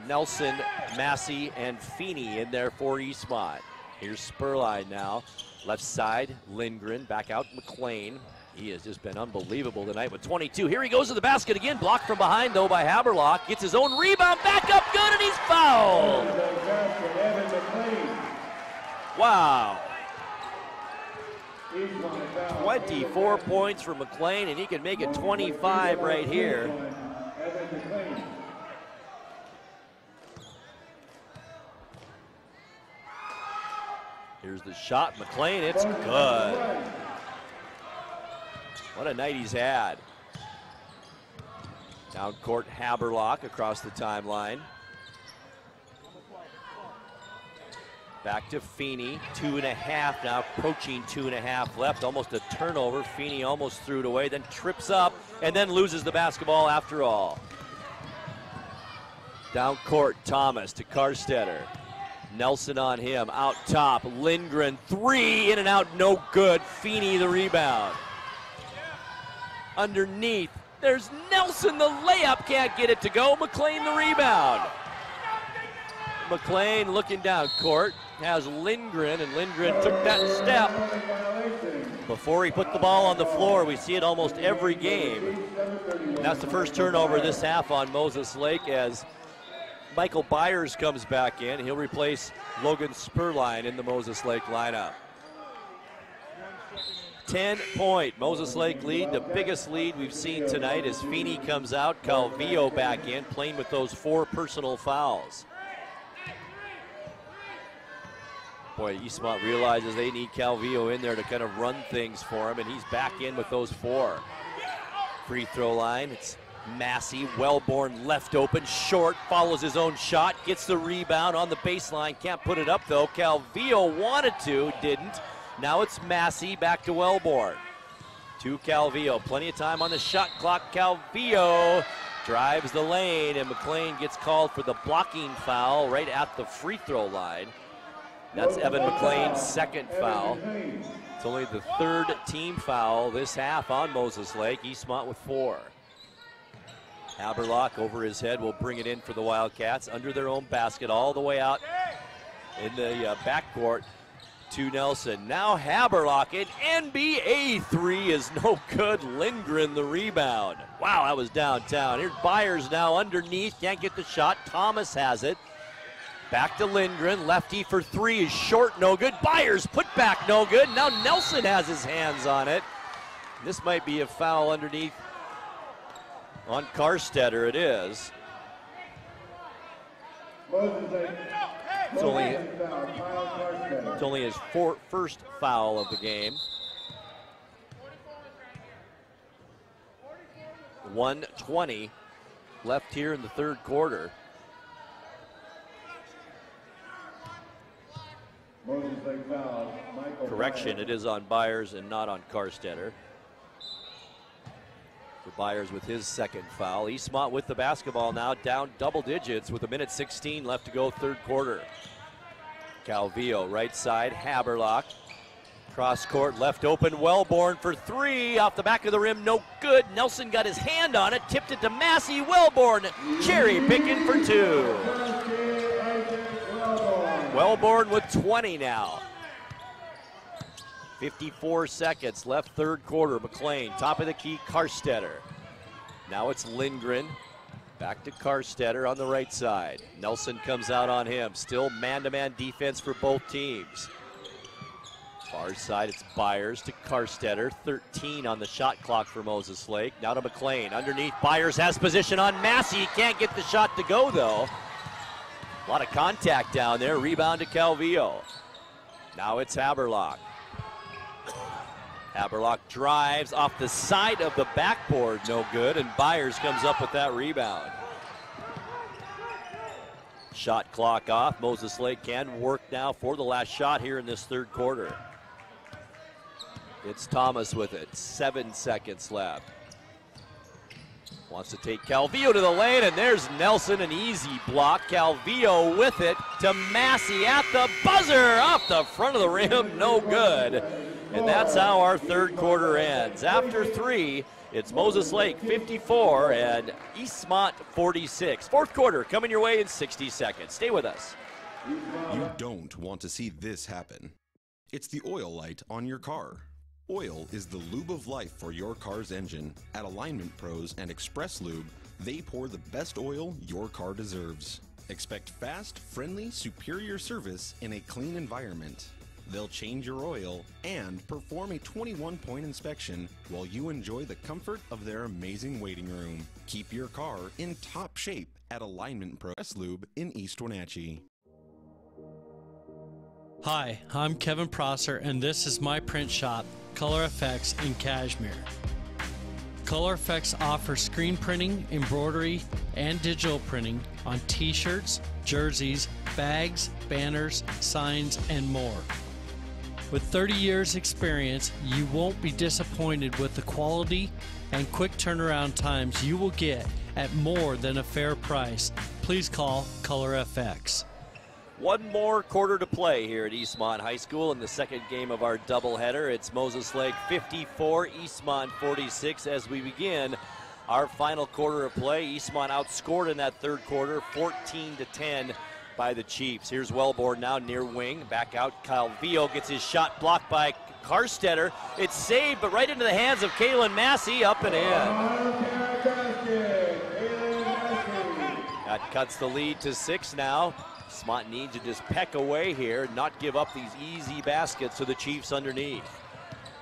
Nelson, Massey, and Feeney in there for Eastmont. Here's Spurline now. Left side, Lindgren, back out McLean. He has just been unbelievable tonight with 22. Here he goes to the basket again. Blocked from behind, though, by Haberlock. Gets his own rebound, back up good, and he's fouled. Wow. 24 points for McLean, and he can make it 25 right here. Here's the shot, McLean, it's good. What a night he's had. Down court, Haberlock across the timeline. Back to Feeney, 2.5 now, approaching 2.5 left, almost a turnover. Feeney almost threw it away, then trips up, and then loses the basketball after all. Down court, Thomas to Karstetter. Nelson on him, out top, Lindgren, 3, in and out, no good. Feeney the rebound. Underneath, there's Nelson, the layup, can't get it to go. McLean the rebound. McLean looking down court, has Lindgren, and Lindgren took that step before he put the ball on the floor. We see it almost every game. And that's the first turnover this half on Moses Lake as Michael Byers comes back in. He'll replace Logan Spurline in the Moses Lake lineup. 10-point Moses Lake lead, the biggest lead we've seen tonight as Feeney comes out, Calvillo back in, playing with those 4 personal fouls. Boy, Eastmont realizes they need Calvillo in there to kind of run things for him, and he's back in with those 4. Free throw line, it's Massey, Wellborn left open, short, follows his own shot, gets the rebound on the baseline, can't put it up though. Calvillo wanted to, didn't. Now it's Massey back to Wellborn. To Calvillo, plenty of time on the shot clock. Calvillo drives the lane, and McLean gets called for the blocking foul right at the free throw line. That's Evan McLean's 2nd foul. It's only the 3rd team foul this half on Moses Lake. Eastmont with 4. Haberlock over his head will bring it in for the Wildcats under their own basket all the way out in the backcourt to Nelson. Now Haberlock, an NBA 3 is no good. Lindgren the rebound. Wow, that was downtown. Here's Byers now underneath, can't get the shot. Thomas has it. Back to Lindgren, lefty for 3 is short, no good. Byers put back, no good. Now Nelson has his hands on it. This might be a foul underneath on Karstetter, it is. It's only his first foul of the game. 1:20 left here in the 3rd quarter. Correction, it is on Byers and not on Karstetter. For Byers with his 2nd foul. Eastmont with the basketball now, down double digits with 1:16 left to go 3rd quarter. Calvillo, right side, Haberlock. Cross court, left open, Wellborn for 3. Off the back of the rim, no good. Nelson got his hand on it, tipped it to Massey. Wellborn, cherry picking for 2. Wellborn with 20 now. 54 seconds left 3rd quarter. McLean, top of the key, Karstetter. Now it's Lindgren. Back to Karstetter on the right side. Nelson comes out on him. Still man-to-man defense for both teams. Far side, it's Byers to Karstetter. 13 on the shot clock for Moses Lake. Now to McLean. Underneath, Byers has position on Massey. Can't get the shot to go, though. A lot of contact down there. Rebound to Calvillo. Now it's Haberlock. Haberlock drives off the side of the backboard, no good, and Byers comes up with that rebound. Shot clock off. Moses Lake can work now for the last shot here in this third quarter. It's Thomas with it. 7 seconds left. Wants to take Calvillo to the lane, and there's Nelson, an easy block. Calvillo with it to Massey at the buzzer, off the front of the rim, no good. And that's how our third quarter ends. After 3, it's Moses Lake 54 and Eastmont 46. Fourth quarter coming your way in 60 seconds. Stay with us. You don't want to see this happen. It's the oil light on your car. Oil is the lube of life for your car's engine. At Alignment Pros and Express Lube, they pour the best oil your car deserves. Expect fast, friendly, superior service in a clean environment. They'll change your oil and perform a 21-point inspection while you enjoy the comfort of their amazing waiting room. Keep your car in top shape at Alignment Pro Lube in East Wenatchee. Hi, I'm Kevin Prosser, and this is my print shop, Color Effects in Cashmere. Color Effects offers screen printing, embroidery, and digital printing on t-shirts, jerseys, bags, banners, signs, and more. With 30 years experience, you won't be disappointed with the quality and quick turnaround times you will get at more than a fair price. Please call Color FX. One more quarter to play here at Eastmont High School in the second game of our doubleheader. It's Moses Lake 54, Eastmont 46 as we begin our final quarter of play. Eastmont outscored in that third quarter 14-10 by the Chiefs. Here's Wellborn now near wing. Back out, Calvillo gets his shot blocked by Karstetter. It's saved, but right into the hands of Kalen Massey, up and in. That cuts the lead to 6 now. Eastmont needs to just peck away here, not give up these easy baskets to the Chiefs underneath.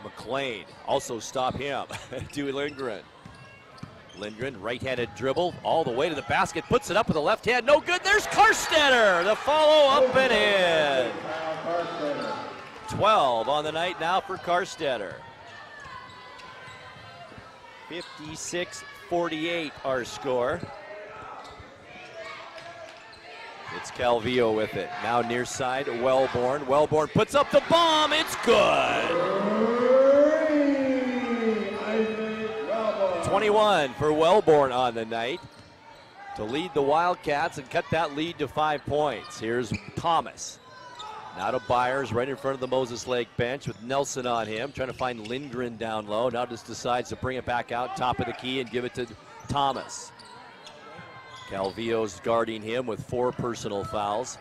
McLean also stop him. Dewey Lindgren. Lindgren, right-handed dribble all the way to the basket, puts it up with the left hand, no good. There's Karstetter, the follow up and in. 12 on the night now for Karstetter. 56-48 our score. It's Calvillo with it. Now near side, Wellborn. Wellborn puts up the bomb, it's good. 21 for Wellborn on the night to lead the Wildcats and cut that lead to 5 points. Here's Thomas. Now to Byers, right in front of the Moses Lake bench with Nelson on him, trying to find Lindgren down low. Now just decides to bring it back out, top of the key, and give it to Thomas. Calvillo's guarding him with 4 personal fouls.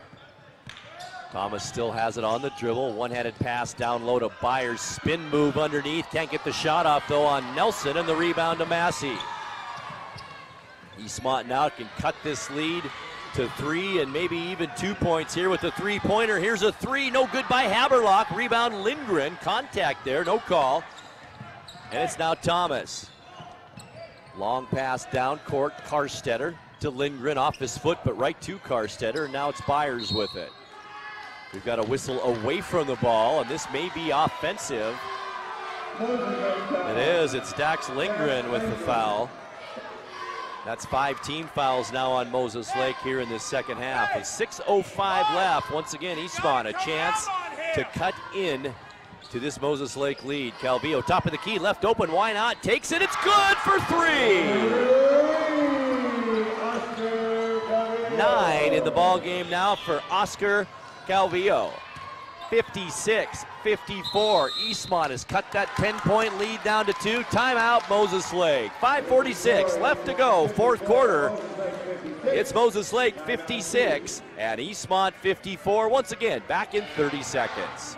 Thomas still has it on the dribble. One-handed pass down low to Byers. Spin move underneath. Can't get the shot off, though, on Nelson, and the rebound to Massey. Eastmont now can cut this lead to 3 and maybe even 2 points here with the three-pointer. Here's a 3, no good by Haberlock. Rebound Lindgren. Contact there, no call. And it's now Thomas. Long pass down court. Karstetter to Lindgren, off his foot, but right to Karstetter. And now it's Byers with it. We've got a whistle away from the ball, and this may be offensive. It is. It's Dax Lindgren with the foul. That's 5 team fouls now on Moses Lake here in this second half. With 6:05 left, once again, Eastmont a chance to cut in to this Moses Lake lead. Calvillo, top of the key, left open, why not? Takes it, it's good for 3. 9 in the ball game now for Oscar Calvillo. 56-54. Eastmont has cut that 10-point lead down to 2. Timeout, Moses Lake. 5:46 left to go, fourth quarter. It's Moses Lake 56 and Eastmont 54. Once again, back in 30 seconds.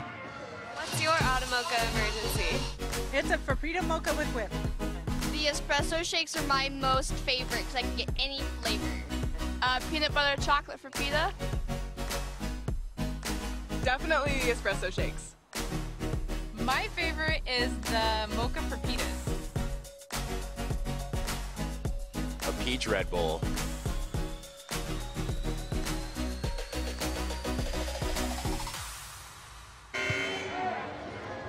What's your auto mocha emergency? It's a Frappuccino mocha with whip. The espresso shakes are my most favorite because I can get any flavor. Peanut butter chocolate for pita. Definitely the espresso shakes. My favorite is the mocha for pitas. A peach Red Bull.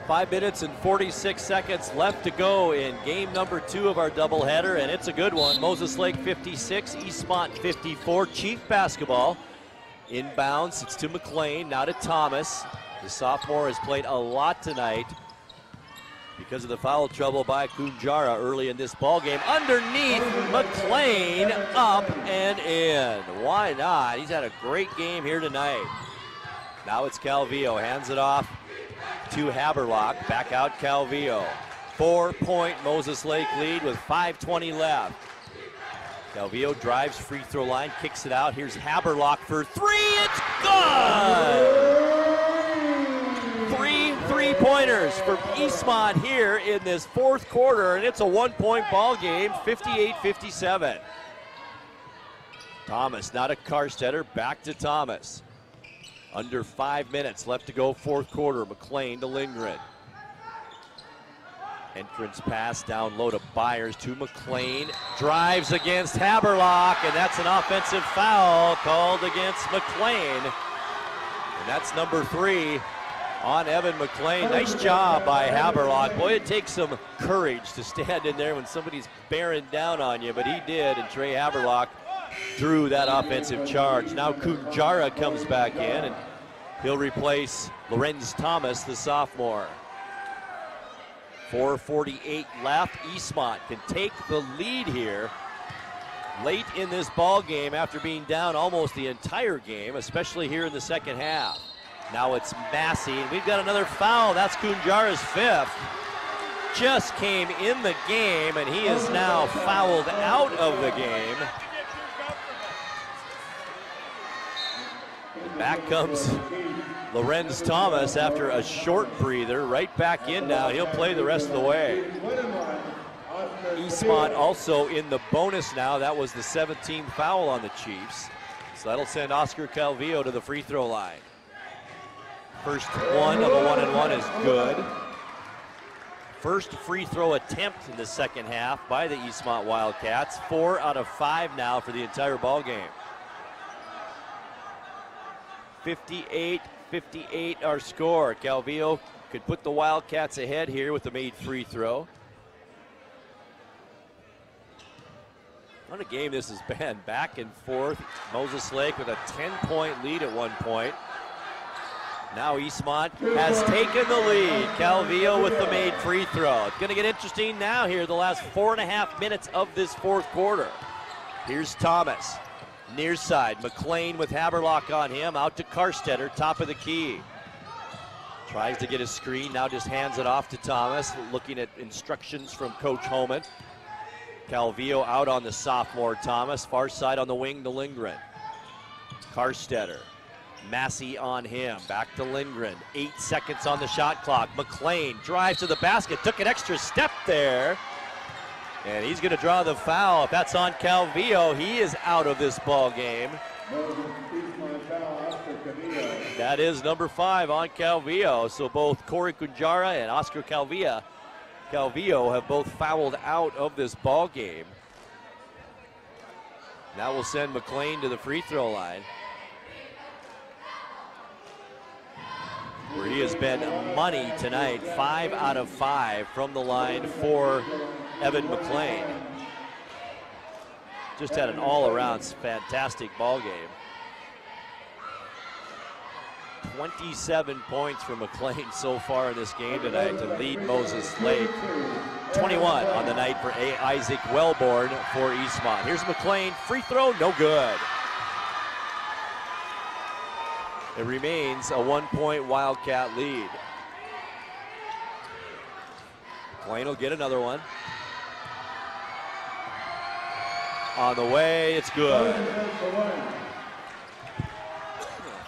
5 minutes and 46 seconds left to go in game number 2 of our doubleheader, and it's a good one. Moses Lake 56, Eastmont 54. Chief basketball inbounds. It's to McLean, now to Thomas. The sophomore has played a lot tonight because of the foul trouble by Kunjara early in this ball game. Underneath, McLean up and in. Why not? He's had a great game here tonight. Now it's Calvillo, hands it off to Haberlock. Back out Calvillo. 4-point Moses Lake lead with 5:20 left. Calvillo drives, free throw line, kicks it out. Here's Haberlock for 3. It's good! 3 3-pointers for Eastmont here in this fourth quarter, and it's a 1-point ball game, 58-57. Thomas, not a Karstetter, back to Thomas. Under 5 minutes left to go, fourth quarter. McLean to Lindgren. Entrance pass down low to Byers to McLean. Drives against Haberlock, and that's an offensive foul called against McLean. And that's number 3 on Evan McLean. Nice job by Haberlock. Boy, it takes some courage to stand in there when somebody's bearing down on you, but he did, and Trey Haberlock through that offensive charge. Now Kunjara comes back in, and he'll replace Lorenz Thomas, the sophomore. 4:48 left. Eastmont can take the lead here late in this ball game after being down almost the entire game, especially here in the second half. Now it's Massey, and we've got another foul. That's Kunjara's 5th. Just came in the game, and he is now fouled out of the game. Back comes Lorenz Thomas after a short breather. Right back in now. He'll play the rest of the way. Eastmont also in the bonus now. That was the 17th foul on the Chiefs. So that'll send Oscar Calvillo to the free throw line. First one of a 1-and-1 is good. First free throw attempt in the second half by the Eastmont Wildcats. 4 out of 5 now for the entire ball game. 58-58 our score. Calvillo could put the Wildcats ahead here with the made free throw. What a game this has been. Back and forth. Moses Lake with a 10-point lead at one point. Now Eastmont has taken the lead. Calvillo with the made free throw. It's going to get interesting now here the last 4.5 minutes of this fourth quarter. Here's Thomas. Near side, McLean with Haberlock on him, out to Karstetter, top of the key. Tries to get a screen, now just hands it off to Thomas, looking at instructions from Coach Homan. Calvillo out on the sophomore Thomas, far side on the wing to Lindgren. Karstetter, Massey on him, back to Lindgren. 8 seconds on the shot clock. McLean drives to the basket, took an extra step there. And he's going to draw the foul. If that's on Calvillo, he is out of this ball game. That is number 5 on Calvillo. So both Corey Kunjara and Oscar Calvillo have both fouled out of this ball game. That will send McLean to the free throw line, where he has been money tonight. 5 out of 5 from the line for Evan McLean. Just had an all-around fantastic ball game. 27 points for McLean so far in this game tonight to lead Moses Lake. 21 on the night for Isaac Wellborn for Eastmont. Here's McLean, free throw, no good. It remains a 1-point Wildcat lead. McLean will get another one. On the way, it's good.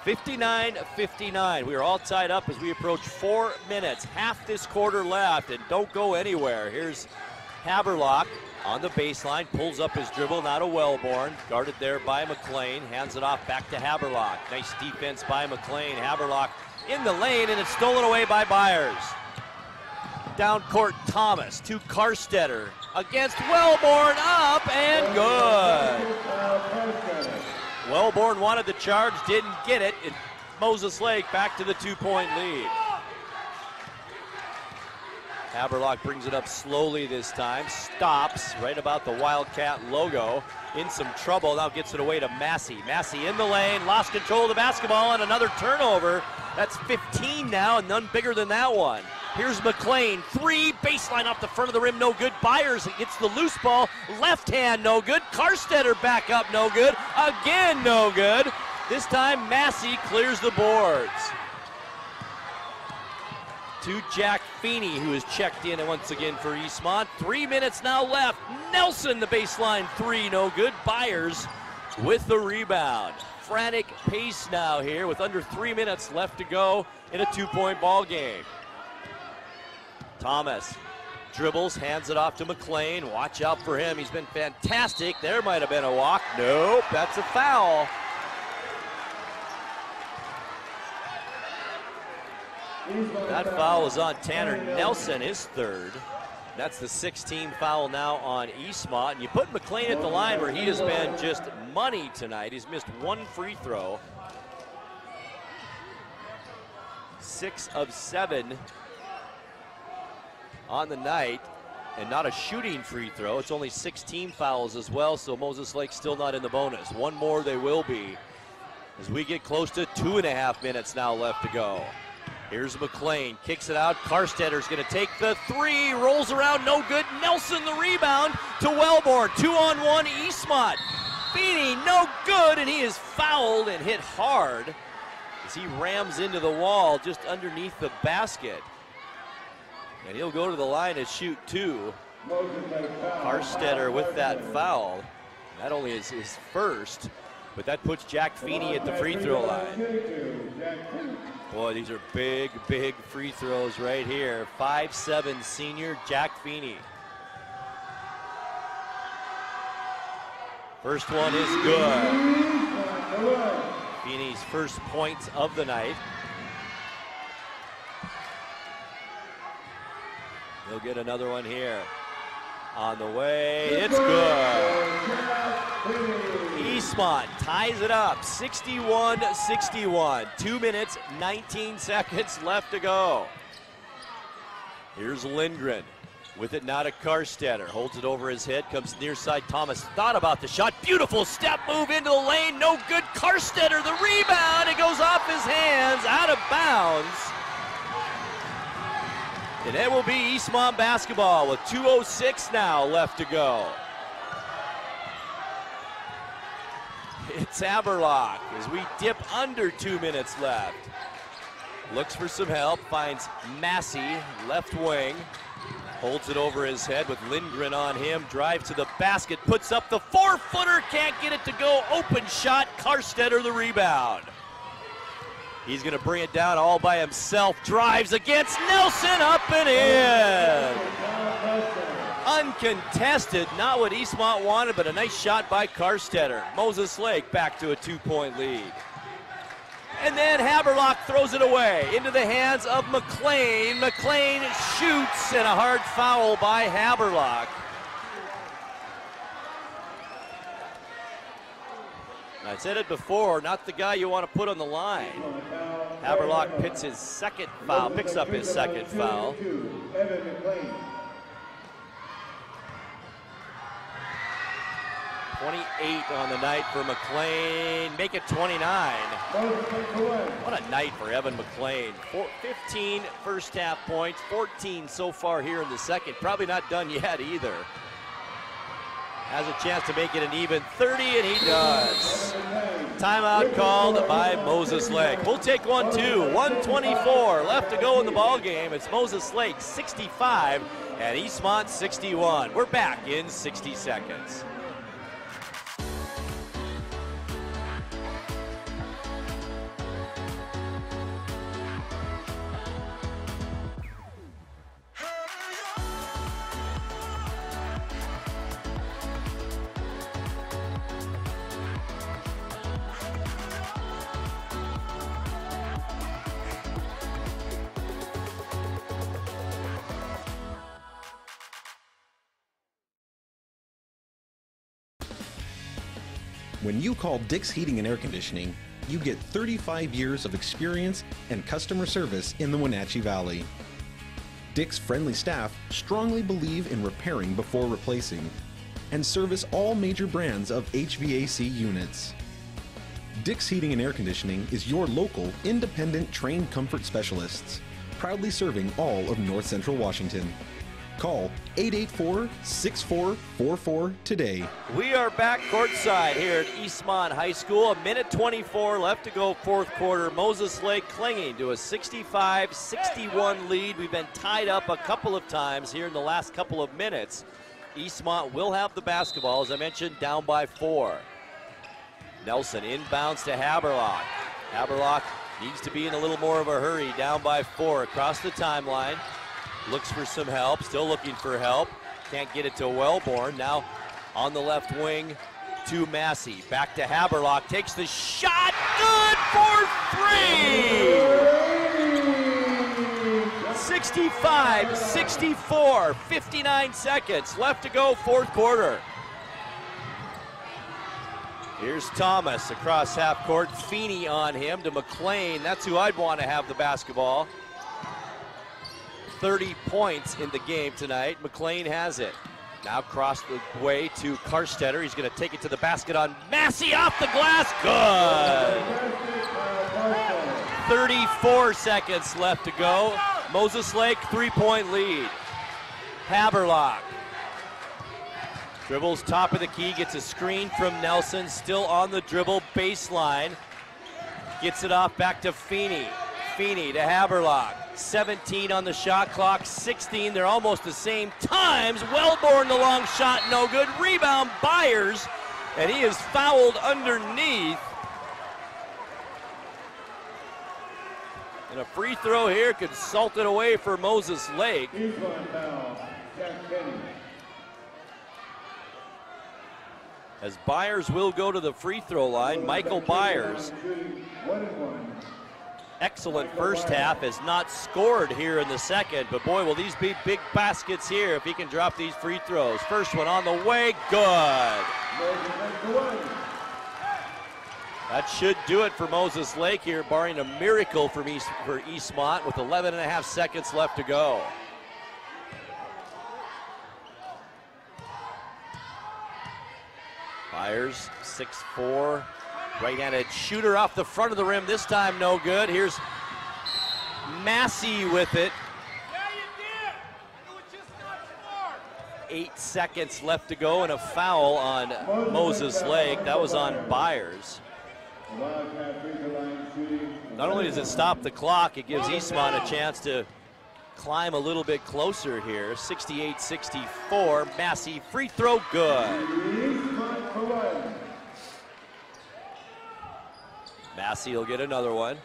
59-59. We are all tied up as we approach 4 minutes. Half this quarter left, and don't go anywhere. Here's Haberlock on the baseline, pulls up his dribble, now to Wellborn. Guarded there by McLean, hands it off back to Haberlock. Nice defense by McLean. Haberlock in the lane, and it's stolen away by Byers. Down court, Thomas to Karstetter against Wellborn, up and good. Wellborn wanted the charge, didn't get it. Moses Lake back to the 2-point lead. Haberlock brings it up slowly this time, stops right about the Wildcat logo, in some trouble, now gets it away to Massey. Massey in the lane, lost control of the basketball, and another turnover. That's 15 now, and none bigger than that one. Here's McLean, three, baseline off the front of the rim, no good. Byers gets the loose ball, left hand, no good. Karstetter back up, no good. Again, no good. This time, Massey clears the boards. To Jack Feeney, who has checked in once again for Eastmont. 3 minutes now left. Nelson, the baseline three, no good. Byers with the rebound. Frantic pace now here with under 3 minutes left to go in a 2-point ball game. Thomas dribbles, hands it off to McLean. Watch out for him. He's been fantastic. There might have been a walk. Nope, that's a foul. That foul is on Tanner Nelson, his third. That's the 16th foul now on Eastmont. And you put McLean at the line where he has been just money tonight. He's missed one free throw. 6 of 7 on the night, and not a shooting free throw. It's only 16 fouls as well, so Moses Lake still not in the bonus. One more they will be as we get close to 2.5 minutes now left to go. Here's McLean, kicks it out. Karstetter's going to take the three, rolls around, no good. Nelson the rebound to Wellborn. 2-on-1 Eastmont. Feeney, no good, and he is fouled and hit hard as he rams into the wall just underneath the basket. And he'll go to the line and shoot two. Karstetter with that foul. Not only is his first, but that puts Jack Feeney at the free throw line. Boy, these are big, big free throws right here. 5'7" senior Jack Feeney. First one is good. Feeney's first points of the night. He'll get another one here. On the way, it's good. Eastmont ties it up, 61-61. 2 minutes, 19 seconds left to go. Here's Lindgren with it now to Karstetter. Holds it over his head, comes near side. Thomas thought about the shot. Beautiful step move into the lane, no good. Karstetter, the rebound, it goes off his hands, out of bounds. And it will be Eastmont basketball with 2:06 now left to go. It's Haberlock as we dip under 2 minutes left. Looks for some help, finds Massey, left wing. Holds it over his head with Lindgren on him. Drive to the basket, puts up the 4-footer, can't get it to go. Open shot, Karstetter the rebound. He's going to bring it down all by himself. Drives against Nelson, up and in. Uncontested, not what Eastmont wanted, but a nice shot by Karstetter. Moses Lake back to a 2-point lead. And then Haberlock throws it away into the hands of McLean. McLean shoots, and a hard foul by Haberlock. I said it before, not the guy you want to put on the line. Haberlock picks up his second foul. 28 on the night for McLean. Make it 29. What a night for Evan McLean. 15 first half points, 14 so far here in the second. Probably not done yet either. Has a chance to make it an even 30, and he does. Timeout called by Moses Lake. We'll take one too. 1:24 left to go in the ball game. It's Moses Lake 65 and Eastmont 61. We're back in 60 seconds. When you call Dick's Heating and Air Conditioning, you get 35 years of experience and customer service in the Wenatchee Valley. Dick's friendly staff strongly believe in repairing before replacing and service all major brands of HVAC units. Dick's Heating and Air Conditioning is your local, independent, trained comfort specialists, proudly serving all of North Central Washington. Call 884-6444 today. We are back courtside here at Eastmont High School. 1:24 left to go, fourth quarter. Moses Lake clinging to a 65-61 lead. We've been tied up a couple of times here in the last couple of minutes. Eastmont will have the basketball, as I mentioned, down by 4. Nelson inbounds to Haberlock. Haberlock needs to be in a little more of a hurry, down by 4 across the timeline. Looks for some help, still looking for help. Can't get it to Wellborn. Now on the left wing to Massey. Back to Haberlock, takes the shot, good for 3! 65-64, 59 seconds left to go, fourth quarter. Here's Thomas across half court, Feeney on him to McLean. That's who I'd want to have the basketball. 30 points in the game tonight. McLean has it. Now cross the way to Karstetter. He's going to take it to the basket on Massey, off the glass. Good. 34 seconds left to go. Moses Lake, 3-point lead. Haberlock dribbles top of the key, gets a screen from Nelson, still on the dribble baseline. Gets it off back to Feeney. Feeney to Haberlock. 17 on the shot clock, 16. They're almost the same times. Wellborn, the long shot, no good. Rebound, Byers, and he is fouled underneath. And a free throw here, consulted away for Moses Lake. As Byers will go to the free throw line, Michael Byers. Excellent first half, has not scored here in the second, but boy, will these be big baskets here if he can drop these free throws. First one on the way, good. That should do it for Moses Lake here, barring a miracle for Eastmont with 11.5 seconds left to go. Byers, 6'4", right-handed shooter off the front of the rim, this time no good. Here's Massey with it. 8 seconds left to go and a foul on Moses Lake. That was on Byers. Not only does it stop the clock, it gives Eastmont a chance to climb a little bit closer here. 68-64, Massey free throw, good. Massey will get another one.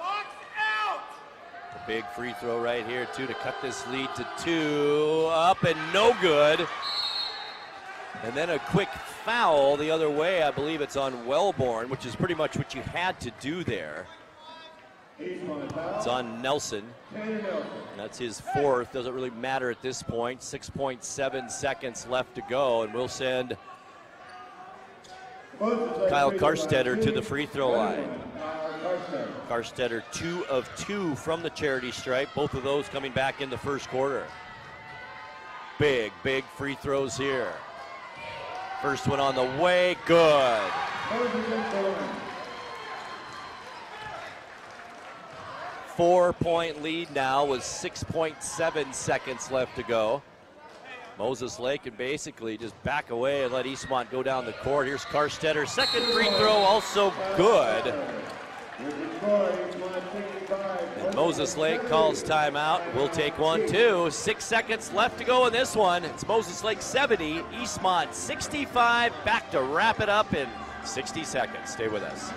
A big free throw right here too to cut this lead to 2. Up and no good. And then a quick foul the other way. I believe it's on Wellborn, which is pretty much what you had to do there. It's on Nelson. That's his 4th. Doesn't really matter at this point. 6.7 seconds left to go, and we'll send Kyle Karstetter to the free throw line. Karstetter 2 of 2 from the charity stripe. Both of those coming back in the first quarter. Big free throws here. First one on the way, good. 4-point lead now with 6.7 seconds left to go. Moses Lake can basically just back away and let Eastmont go down the court. Here's Karstetter, second free throw, also good. And Moses Lake calls timeout. We'll take one too. 6 seconds left to go in this one. It's Moses Lake 70, Eastmont 65. Back to wrap it up in 60 seconds. Stay with us.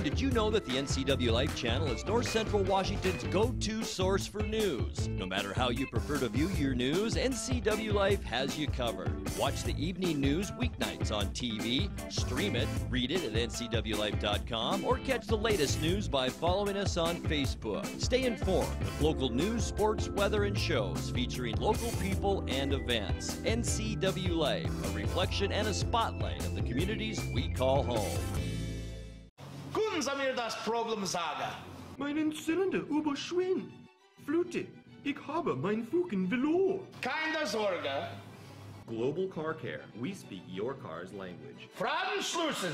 Did you know that the NCW Life channel is North Central Washington's go-to source for news? No matter how you prefer to view your news, NCW Life has you covered. Watch the evening news weeknights on TV, stream it, read it at ncwlife.com, or catch the latest news by following us on Facebook. Stay informed with local news, sports, weather, and shows featuring local people and events. NCW Life, a reflection and a spotlight of the communities we call home. Kunza mir das Problem sagen. Meinen Zylinder überschwinn. Flute, ich habe mein Fuken verloren. Keine Sorge. Global Car Care. We speak your car's language. Franzlusen.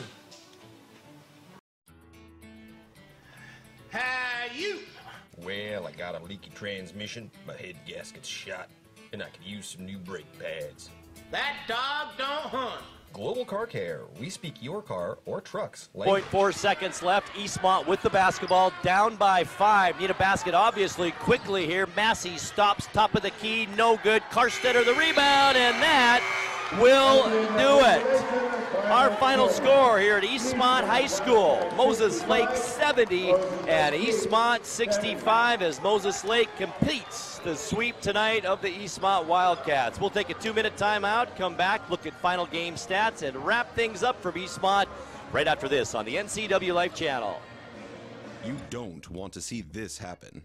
Hey, you. Well, I got a leaky transmission, my head gasket's shot, and I could use some new brake pads. That dog don't hunt. Global Car Care. We speak your car or truck's language. 0.4 seconds left. Eastmont with the basketball, down by 5. Need a basket, obviously, quickly here. Massey stops, top of the key, no good. Karstetter the rebound, and that will do it. Our final score here at Eastmont High School. Moses Lake 70 and Eastmont 65 as Moses Lake completes the sweep tonight of the Eastmont Wildcats. We'll take a 2-minute timeout, come back, look at final game stats, and wrap things up from Eastmont right after this on the NCW Life Channel. You don't want to see this happen.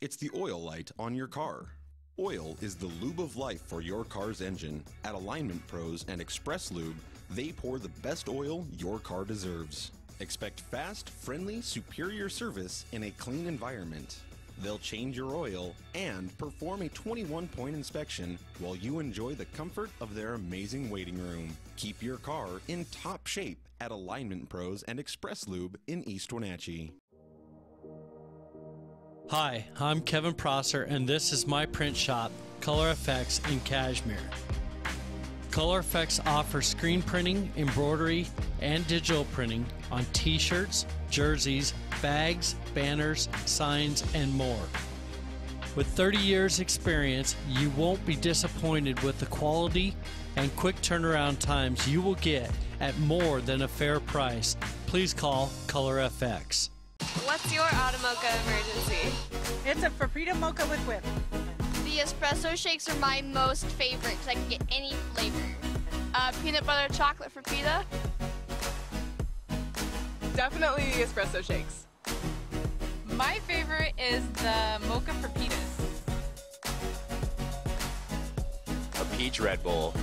It's the oil light on your car. Oil is the lube of life for your car's engine. At Alignment Pros and Express Lube, they pour the best oil your car deserves. Expect fast, friendly, superior service in a clean environment. They'll change your oil and perform a 21-point inspection while you enjoy the comfort of their amazing waiting room. Keep your car in top shape at Alignment Pros and Express Lube in East Wenatchee. Hi, I'm Kevin Prosser, and this is my print shop, Color Effects in Cashmere. Color Effects offers screen printing, embroidery, and digital printing on t-shirts, jerseys, bags, banners, signs, and more. With 30 years experience, you won't be disappointed with the quality and quick turnaround times you will get at more than a fair price. Please call Color FX. What's your automocha emergency? It's a Frappuccino mocha with whip. The espresso shakes are my most favorite because I can get any flavor. Peanut butter chocolate Frappuccino. Definitely the espresso shakes. My favorite is the mocha Frappitas. A peach Red Bull.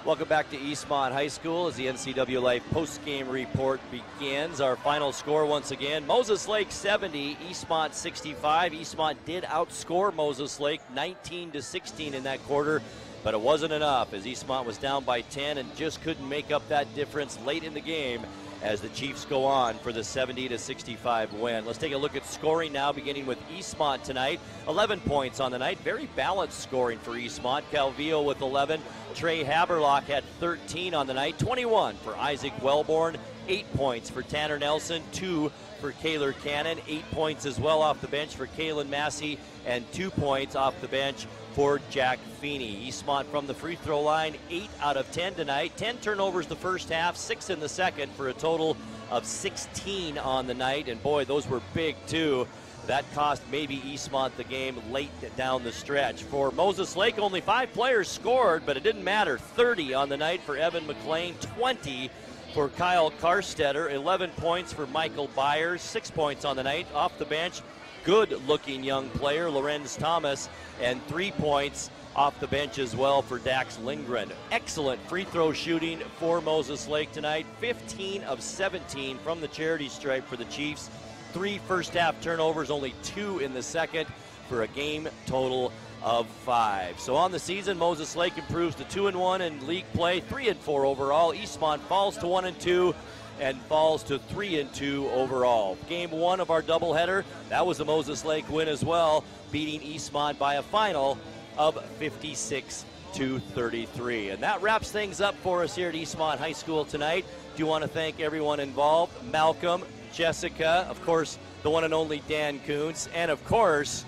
Welcome back to Eastmont High School as the NCW Life post-game report begins. Our final score once again, Moses Lake 70, Eastmont 65. Eastmont did outscore Moses Lake 19-16 in that quarter, but it wasn't enough as Eastmont was down by 10 and just couldn't make up that difference late in the game as the Chiefs go on for the 70-65 win. Let's take a look at scoring now, beginning with Eastmont tonight. 11 points on the night. Very balanced scoring for Eastmont. Calvillo with 11. Trey Haberlock had 13 on the night. 21 for Isaac Wellborn. 8 points for Tanner Nelson. 2 for Kaylor Cannon. 8 points as well off the bench for Kalen Massey. And 2 points off the bench for Jack Feeney. Eastmont from the free throw line, 8 out of 10 tonight. 10 turnovers the first half, 6 in the second for a total of 16 on the night. And boy, those were big too. That cost maybe Eastmont the game late down the stretch. For Moses Lake, only 5 players scored, but it didn't matter. 30 on the night for Evan McLean, 20 for Kyle Karstetter, 11 points for Michael Byers, 6 points on the night off the bench. Good-looking young player, Lorenz Thomas, and 3 points off the bench as well for Dax Lindgren. Excellent free throw shooting for Moses Lake tonight. 15 of 17 from the charity stripe for the Chiefs. 3 first-half turnovers, only 2 in the second for a game total of 5. So on the season, Moses Lake improves to 2-1 in league play, 3-4 overall. Eastmont falls to 1-2. And falls to 3-2 overall. Game 1 of our doubleheader, that was a Moses Lake win as well, beating Eastmont by a final of 56-33. And that wraps things up for us here at Eastmont High School tonight. Do want to thank everyone involved, Malcolm, Jessica, of course, the one and only Dan Kuntz, and of course,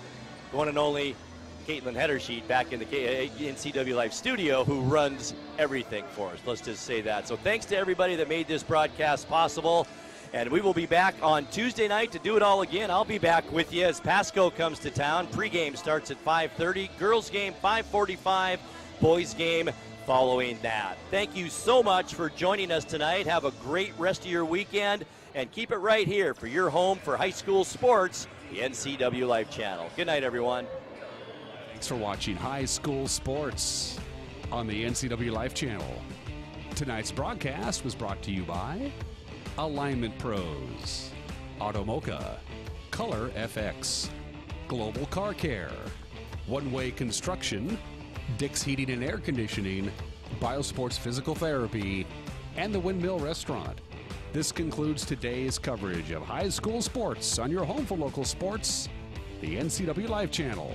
the one and only Caitlin Hedersheet back in the NCW Live studio, who runs everything for us. Let's just say that. So thanks to everybody that made this broadcast possible. And we will be back on Tuesday night to do it all again. I'll be back with you as Pasco comes to town. Pre-game starts at 5:30. Girls game 5:45. Boys game following that. Thank you so much for joining us tonight. Have a great rest of your weekend. And keep it right here for your home for high school sports, the NCW Live channel. Good night, everyone. Thanks for watching High School Sports on the NCW Live channel. Tonight's broadcast was brought to you by Alignment Pros, Automoca, Color FX, Global Car Care, One Way Construction, Dick's Heating and Air Conditioning, Biosports Physical Therapy, and the Windmill Restaurant. This concludes today's coverage of high school sports on your home for local sports, the NCW Live channel.